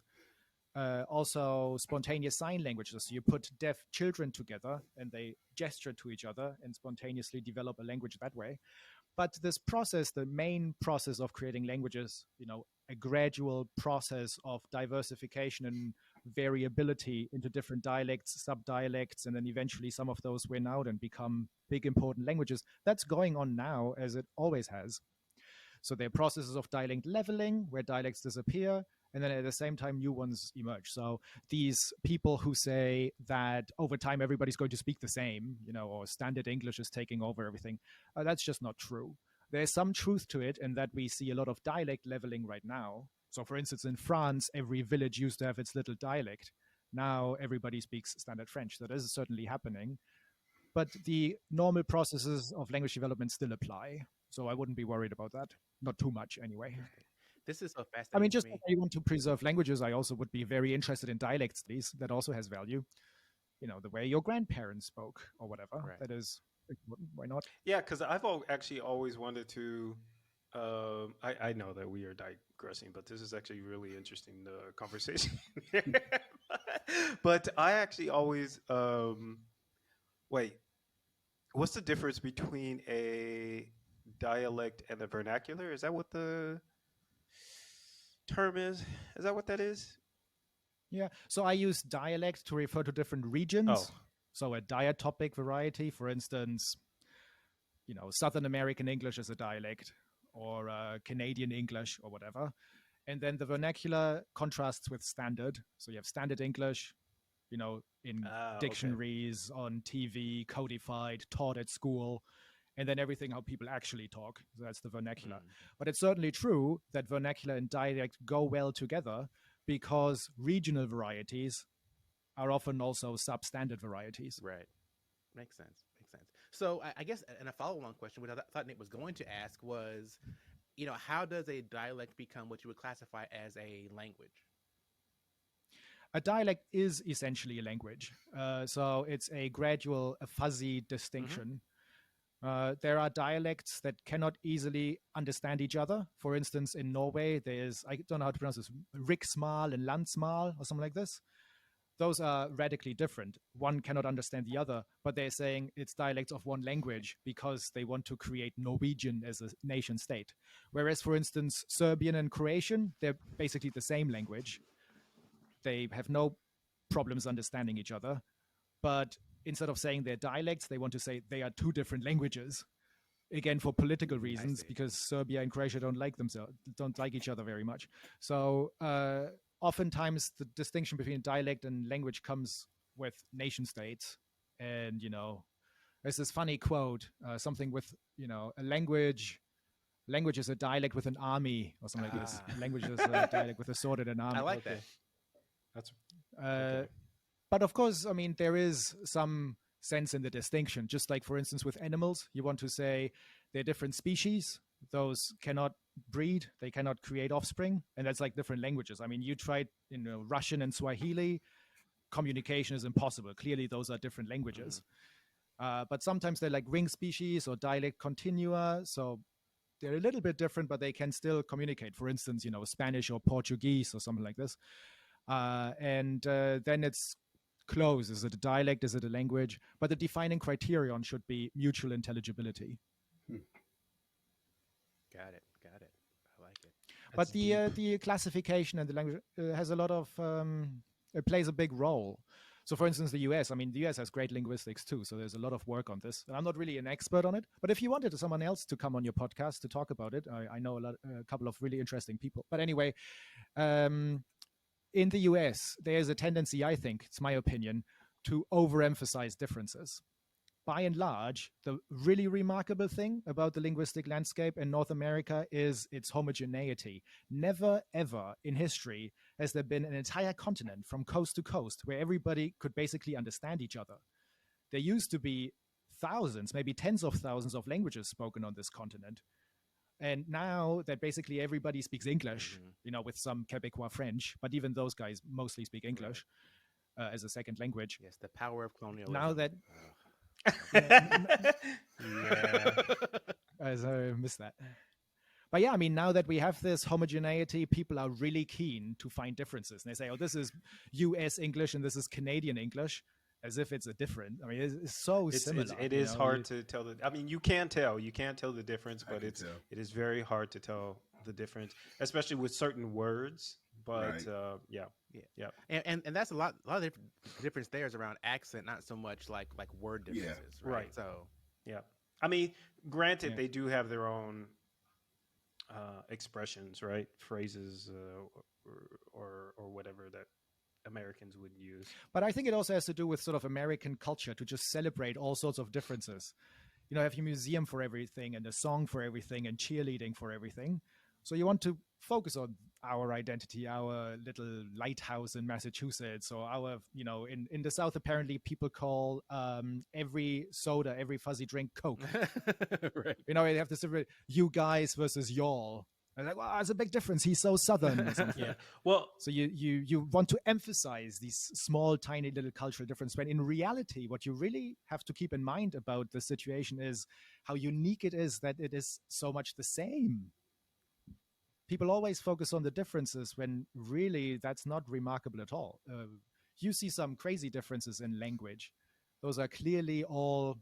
Also spontaneous sign languages. So you put deaf children together and they gesture to each other and spontaneously develop a language that way. But this process, the main process of creating languages, a gradual process of diversification and variability into different dialects, subdialects, and then eventually some of those win out and become big, important languages. That's going on now, as it always has. So there are processes of dialect leveling, where dialects disappear, and then at the same time, new ones emerge. So these people who say that over time, everybody's going to speak the same, or standard English is taking over everything, that's just not true. There's some truth to it in that we see a lot of dialect leveling right now. So for instance, in France, every village used to have its little dialect. Now everybody speaks standard French. That is certainly happening. But the normal processes of language development still apply. So I wouldn't be worried about that. Not too much anyway. This is so fascinating. I mean, just if you want to preserve languages, I also would be very interested in dialects. That also has value. The way your grandparents spoke or whatever. Right. That is, why not? Yeah, because I've actually always wanted to. I know that we are digressing, but this is actually really interesting conversation. But I actually always wait. What's the difference between a dialect and a vernacular? Is that what the term is? Is that what that is? Yeah. So I use dialect to refer to different regions. Oh. So a diatopic variety, for instance, Southern American English is a dialect, or Canadian English or whatever. And then the vernacular contrasts with standard. So you have standard English, in dictionaries, on TV, codified, taught at school, and then everything how people actually talk. So that's the vernacular. But it's certainly true that vernacular and dialect go well together because regional varieties are often also substandard varieties. Right. Makes sense. So I guess, and a follow-on question, which I thought Nick was going to ask was, how does a dialect become what you would classify as a language? A dialect is essentially a language. So it's a gradual, a fuzzy distinction. There are dialects that cannot easily understand each other. For instance, in Norway, there's, I don't know how to pronounce this, riksmal and landsmal or something like this. Those are radically different. One cannot understand the other, but they're saying it's dialects of one language because they want to create Norwegian as a nation state. Whereas, for instance, Serbian and Croatian, they're basically the same language. They have no problems understanding each other. But instead of saying they're dialects, they want to say they are two different languages. Again, for political reasons, because Serbia and Croatia don't like each other very much. So oftentimes the distinction between dialect and language comes with nation states. And, there's this funny quote, something with, a language is a dialect with an army or something like this. Language is a dialect with a sword and an army. I like that. That's okay. But of course, I mean, there is some sense in the distinction. Just like, for instance, with animals, you want to say they're different species. Those cannot breed. They cannot create offspring. And that's like different languages. I mean, you tried, Russian and Swahili. Communication is impossible. Clearly, those are different languages. But sometimes they're like ring species or dialect continua. So they're a little bit different, but they can still communicate. For instance, Spanish or Portuguese or something like this. And then it's close. Is it a dialect? Is it a language? But the defining criterion should be mutual intelligibility. Got it. I like it. But the classification and the language has a lot of it plays a big role. So, for instance, the US. I mean, the US has great linguistics too. So there's a lot of work on this. And I'm not really an expert on it. But if you wanted someone else to come on your podcast to talk about it, I know a couple of really interesting people. But anyway. In the US, there's a tendency, I think, it's my opinion, to overemphasize differences. By and large, the really remarkable thing about the linguistic landscape in North America is its homogeneity. Never, ever in history has there been an entire continent from coast to coast where everybody could basically understand each other. There used to be thousands, maybe tens of thousands of languages spoken on this continent. And now that basically everybody speaks English, with some Quebecois French, but even those guys mostly speak English as a second language. Yes, the power of colonialism. Now that... I missed that. But yeah, I mean, now that we have this homogeneity, people are really keen to find differences. And they say, this is US English and this is Canadian English. As if it's a different. I mean, it's so similar. It is hard to tell I mean, you can tell the difference, but it is very hard to tell the difference, especially with certain words. But yeah. And that's a lot of the difference there is around accent, not so much like word differences. Yeah. Right. So yeah, I mean, granted, they do have their own expressions, right? Phrases or whatever that Americans would use. But I think it also has to do with sort of American culture to just celebrate all sorts of differences. Have your museum for everything and a song for everything and cheerleading for everything. So you want to focus on our identity, our little lighthouse in Massachusetts, or our, in the South, apparently people call every soda, every fuzzy drink Coke. Right. They have to separate you guys versus y'all. And like, well, there's a big difference. He's so Southern or something. Yeah. Well, so you want to emphasize these small, tiny little cultural differences, when in reality, what you really have to keep in mind about the situation is how unique it is that it is so much the same. People always focus on the differences when really that's not remarkable at all. You see some crazy differences in language. Those are clearly all,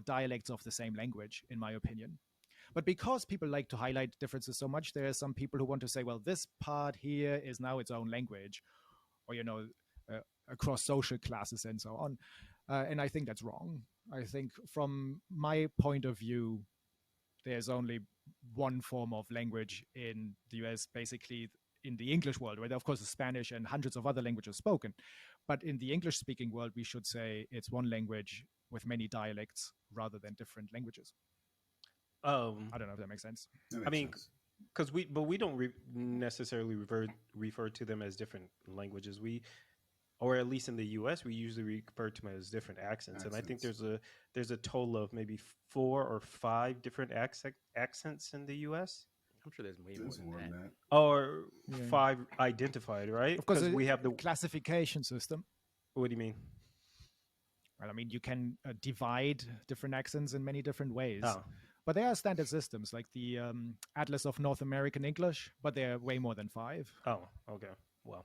dialects of the same language, in my opinion. But because people like to highlight differences so much, there are some people who want to say, well, this part here is now its own language, or, across social classes and so on. And I think that's wrong. I think from my point of view, there's only one form of language in the US, basically in the English world, where of course is Spanish and hundreds of other languages spoken. But in the English-speaking world, we should say it's one language with many dialects rather than different languages. I don't know if that makes sense. I mean, because we don't necessarily refer to them as different languages. Or at least in the U.S., we usually refer to them as different accents. And I think there's a total of maybe 4 or 5 different accents in the U.S. I'm sure there's way more than that. Or 5 identified, right? Of course, we have the classification system. What do you mean? Well, I mean, you can divide different accents in many different ways. Oh. But there are standard systems like the Atlas of North American English, but there are way more than 5. Oh, okay. Well,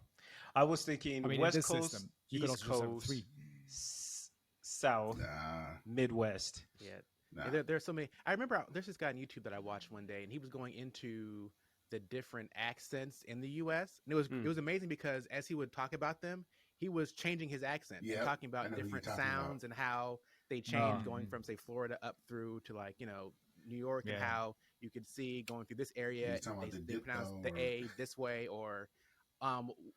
I was thinking West Coast, system, you East Coast, 3. South, Midwest. Yeah. There's so many. I remember there's this guy on YouTube that I watched one day, and he was going into the different accents in the U.S. And it was amazing because as he would talk about them, he was changing his accent and Yep, talking I about know who you're different talking about. sounds and how they change going Um, from say Florida up through to like New York, and yeah. how you could see going through this area He's talking about the they dip pronounce though, the or A this way, or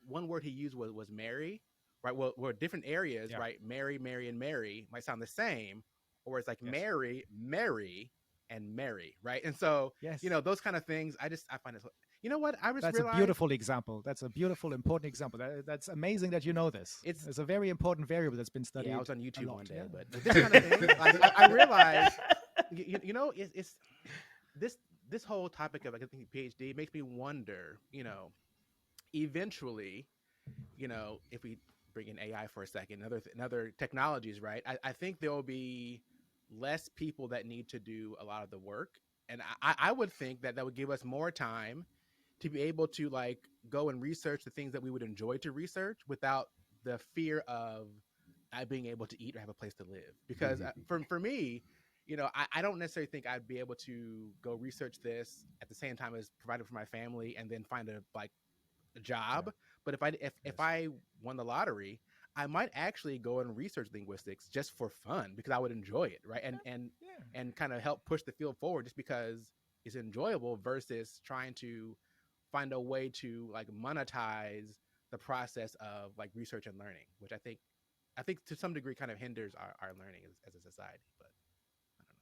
one word he used was Mary, right? Well, different areas, Yeah. right? Mary, Mary, and Mary might sound the same, or it's like Yes. Mary, Mary, and Mary, right? And so Yes. those kind of things, I find it. You know what? I just That's a realized beautiful example. That's a beautiful, important example. That's amazing that you know this. It's a very important variable that's been studied. yeah, I was on a YouTube lot, one day, yeah. but this kind of thing, like, I realized, it's this whole topic of, like, I think PhD makes me wonder, eventually, if we bring in AI for a second, another technologies, right? I think there will be less people that need to do a lot of the work, and I would think that would give us more time to be able to like go and research the things that we would enjoy to research without the fear of not being able to eat or have a place to live. Because for me, I don't necessarily think I'd be able to go research this at the same time as providing for my family and then find a job. Yeah. But if I won the lottery, I might actually go and research linguistics just for fun because I would enjoy it, right? And kind of help push the field forward just because it's enjoyable versus trying to find a way to like monetize the process of like research and learning, which I think to some degree kind of hinders our learning as a society. But I don't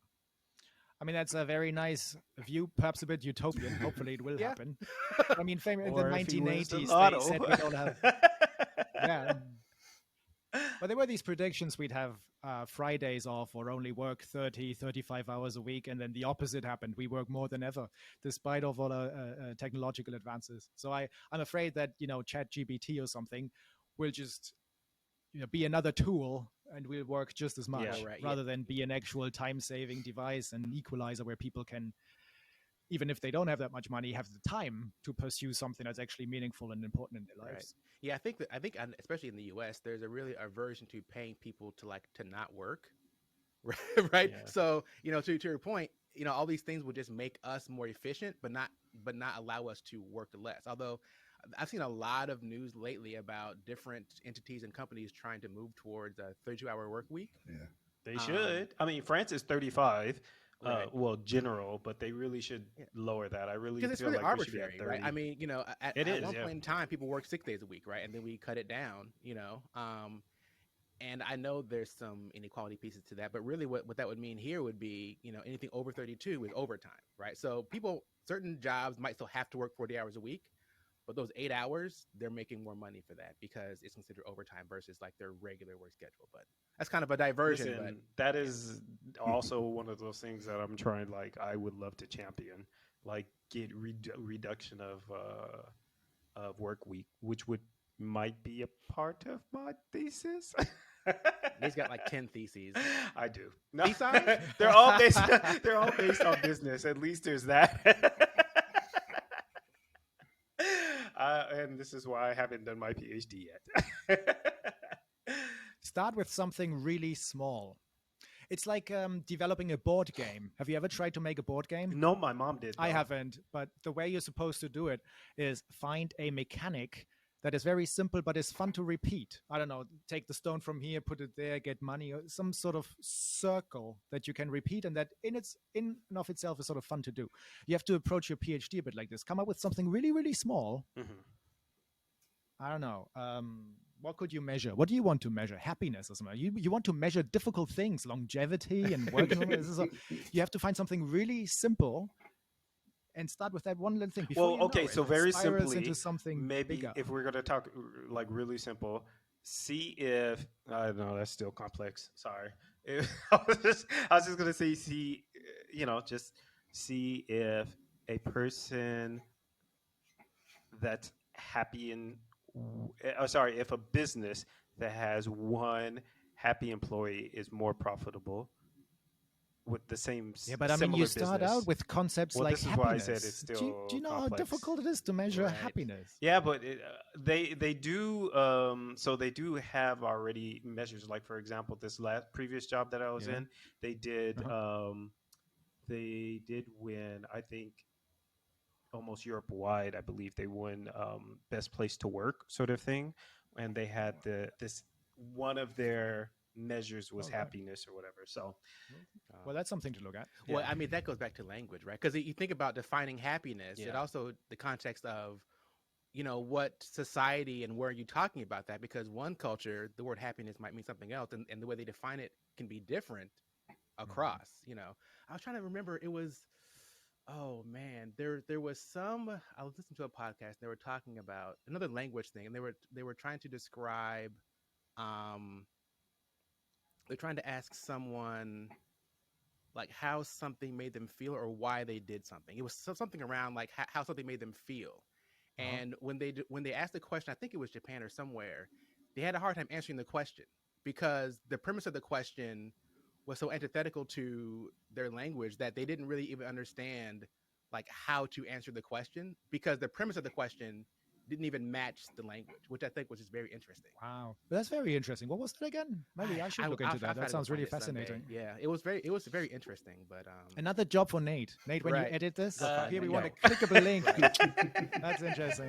I mean, that's a very nice view, perhaps a bit utopian. Hopefully, it will Yeah. happen. I mean, in the Or if he wins the 1980s, they lotto. said we'd all have. Yeah. But there were these predictions we'd have Fridays off or only work 30, 35 hours a week. And then the opposite happened. We work more than ever, despite of all technological advances. So I'm afraid that, ChatGPT or something will just be another tool and we'll work just as much Yeah. right, rather than be an actual time-saving device and an equalizer where people can, even if they don't have that much money, have the time to pursue something that's actually meaningful and important in their Right. lives. Yeah, I think especially in the U.S., there's a really aversion to paying people to not work, right? Yeah. So to your point, all these things will just make us more efficient, but not allow us to work less. Although I've seen a lot of news lately about different entities and companies trying to move towards a 32-hour work week. yeah. They should. I mean, France is 35. Right. Well, general, but they really should Yeah. lower that. I really Because it's feel really like we should be at arbitrary, 30. right? I mean, at It is, one yeah. point in time, people work 6 days a week, right? And then we cut it down, and I know there's some inequality pieces to that, but really what that would mean here would be, anything over 32 is overtime, right? So certain jobs might still have to work 40 hours a week, but those 8 hours, they're making more money for that because it's considered overtime versus like their regular work schedule. But that's kind of a diversion. Listen, that is also one of those things that I'm trying. Like, I would love to champion, like get reduction of work week, which might be a part of my thesis. He's got like 10 theses. I do. No, Theses? they're all based. They're all based on business. At least there's that. And this is why I haven't done my PhD yet. Start with something really small. It's like developing a board game. Have you ever tried to make a board game? No, my mom did. I though. haven't, but the way you're supposed to do it is find a mechanic that is very simple but is fun to repeat. I don't know, take the stone from here, put it there, get money, or some sort of circle that you can repeat, and that in and of itself is sort of fun to do. You have to approach your PhD a bit like this. Come up with something really, really small. Mhm. I don't know. What could you measure? What do you want to measure? Happiness or something? You want to measure difficult things, longevity and working on it. You have to find something really simple and start with that one little thing. Before Well, you know okay, it, so it very spirals simply, into something maybe bigger. if we're going to talk like really simple, see if I don't know, that's still complex. Sorry, I was just going to say, just see if a person that's happy sorry, if a business that has one happy employee is more profitable with the same Yeah, but I mean, you start business. out with concepts Well, like this is happiness. why I said it's do still you know complex. how difficult it is to measure Right. happiness? Yeah, but they do so they do have already measures. Like, for example, this previous job that I was Yeah. in, they did Uh-huh. they did win, I think, almost Europe wide. I believe they won best place to work sort of thing, and they had this one of their measures was All right. happiness or whatever. So Well, that's something to look at. Well, yeah, I mean, that goes back to language, right? Because you think about defining happiness, it yeah, also the context of, what society and where are you talking about that? Because one culture, the word happiness might mean something else, and the way they define it can be different Mhm. across. I was trying to remember. It was, oh man, there was some. I was listening to a podcast. They were talking about another language thing, and they were trying to describe. Um, they're trying to ask someone like how something made them feel or why they did something. It was something around like how something made them feel. Uh-huh. And when they asked the question, I think it was Japan or somewhere, they had a hard time answering the question because the premise of the question was so antithetical to their language that they didn't really even understand like how to answer the question because the premise of the question didn't even match the language, which I think was just very interesting. Wow, that's very interesting. What was that again? Maybe I should look into that. I'll try That to go sounds really find it someday. fascinating. Yeah, it was very interesting, but Another job for Nate. Nate, when you right. edit this, Go find here that. we want No. a clickable link. Right. That's interesting.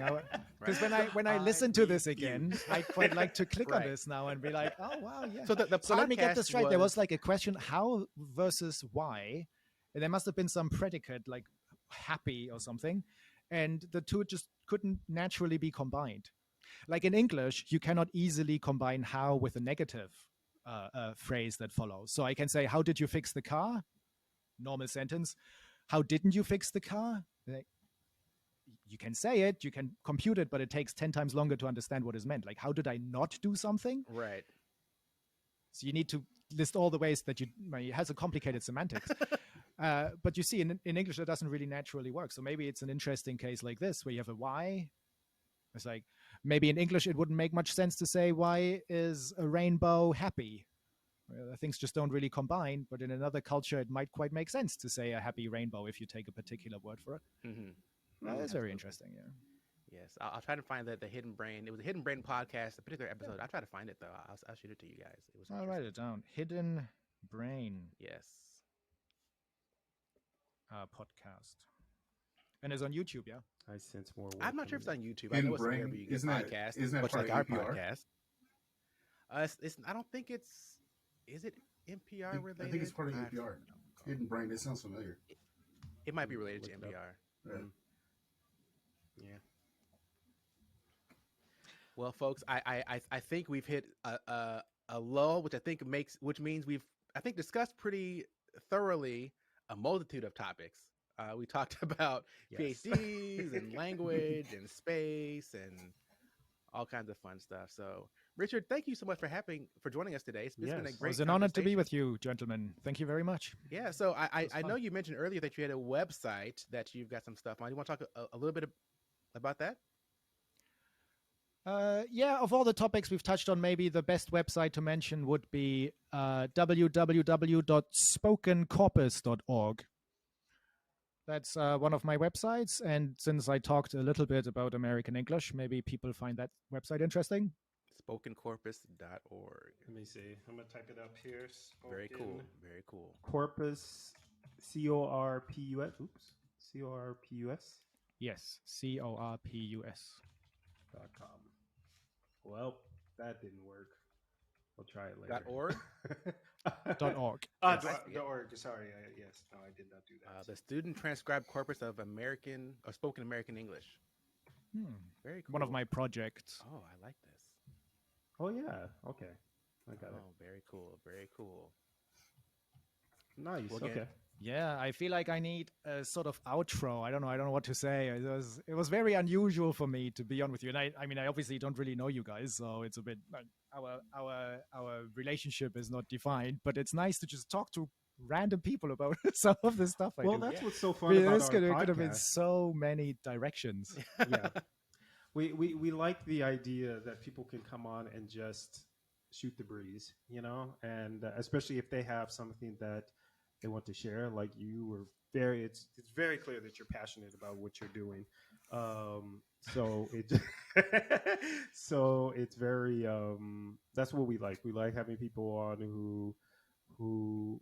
Because Right. when I listen to this again, I quite like to click on Right. this now and be like, oh wow, yeah. So the So let me get podcast this straight. There was like a question, how versus why, and there must have been some predicate like happy or something, and the two just couldn't naturally be combined. Like in English, you cannot easily combine how with a negative phrase that follows. So I can say, how did you fix the car? Normal sentence. How didn't you fix the car? Like, you can say it, you can compute it, but it takes 10 times longer to understand what is meant. Like, how did I not do something? right. So you need to list all the ways that it has a complicated semantics. But you see, in English, that doesn't really naturally work. So maybe it's an interesting case like this, where you have a why. It's like, maybe in English, it wouldn't make much sense to say, why is a rainbow happy? Things just don't really combine. But in another culture, it might quite make sense to say a happy rainbow if you take a particular word for it. Mm-hmm. That's very Absolutely. interesting, yeah. Yes, I'll try to find the Hidden Brain. It was a Hidden Brain podcast, a particular episode. I'll try to find it though. I'll shoot it to you guys. It was I'll write interesting. it down. Hidden Brain Yes. podcast. And it's on YouTube, yeah? I sense more. I'm not sure if it's on YouTube. I Hidden know it's wherever Brain, you get isn't that podcasts, isn't that much part like of our NPR? podcast. It's I don't think it's. Is it NPR related? I think it's part of I NPR. don't know. Hidden Brain. That sounds familiar. It might be related to Look it up. NPR. Yeah. Yeah. Well, folks, I think we've hit a lull, which means we've discussed pretty thoroughly a multitude of topics. We talked about Yes. PhDs and language and space and all kinds of fun stuff. So, Richard, thank you so much for joining us today. It's been a Yes. It great was an honor to be conversation. with you, gentlemen. Thank you very much. Yeah. So I was know fun. you mentioned earlier that you had a website that you've got some stuff on. You want to talk a little bit about that? Yeah, of all the topics we've touched on, maybe the best website to mention would be www.spokencorpus.org. That's one of my websites. And since I talked a little bit about American English, maybe people find that website interesting. Spokencorpus.org. Let me see. I'm gonna type it up here. Very cool. Spoken Very cool. Corpus, CORPUS. Oops, CORPUS. Yes, CORPUS. .com. Well, that didn't work. We'll try it later. .org. .org. Yes. .org. Sorry. Yes. No, I did not do that. The Student Transcribed Corpus of American or Spoken American English. Very cool. One of my projects. Oh, I like this. Oh yeah. Okay. I got it. Oh, very cool. Very cool. Nice. Well, okay. again, Yeah, I feel like I need a sort of outro. I don't know what to say. It was very unusual for me to be on with you. And I mean, I obviously don't really know you guys, so it's a bit like our relationship is not defined. But it's nice to just talk to random people about some of the stuff I Well, do. that's what's so I fun mean, about this our could have been podcast. so many directions. Yeah. We like the idea that people can come on and just shoot the breeze, and especially if they have something that they want to share. Like you were it's very clear that you're passionate about what you're doing. So so it's very that's what we like. We like having people on who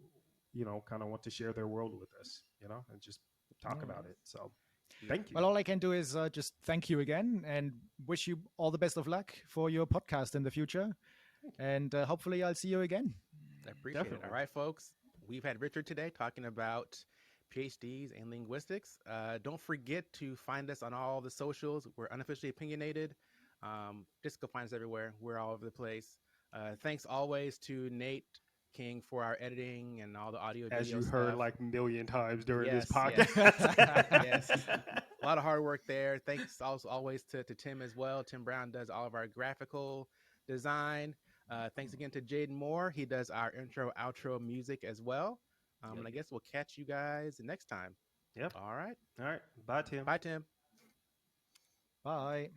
kind of want to share their world with us, and just talk about it. So Thank you. Well, all I can do is just thank you again and wish you all the best of luck for your podcast in the future. And hopefully I'll see you again. I appreciate it. All right, folks. We've had Richard today talking about PhDs and linguistics. Don't forget to find us on all the socials. We're unofficially opinionated. Just go find us everywhere. We're all over the place. Thanks always to Nate King for our editing and all the audio. As you stuff. heard like a million times during this Yes, podcast. yes. A lot of hard work there. Thanks also always to Tim as well. Tim Brown does all of our graphical design. Thanks again to Jaden Moore. He does our intro, outro music as well. And I guess we'll catch you guys next time. Yep. All right. All right. Bye, Tim. Bye, Tim. Bye.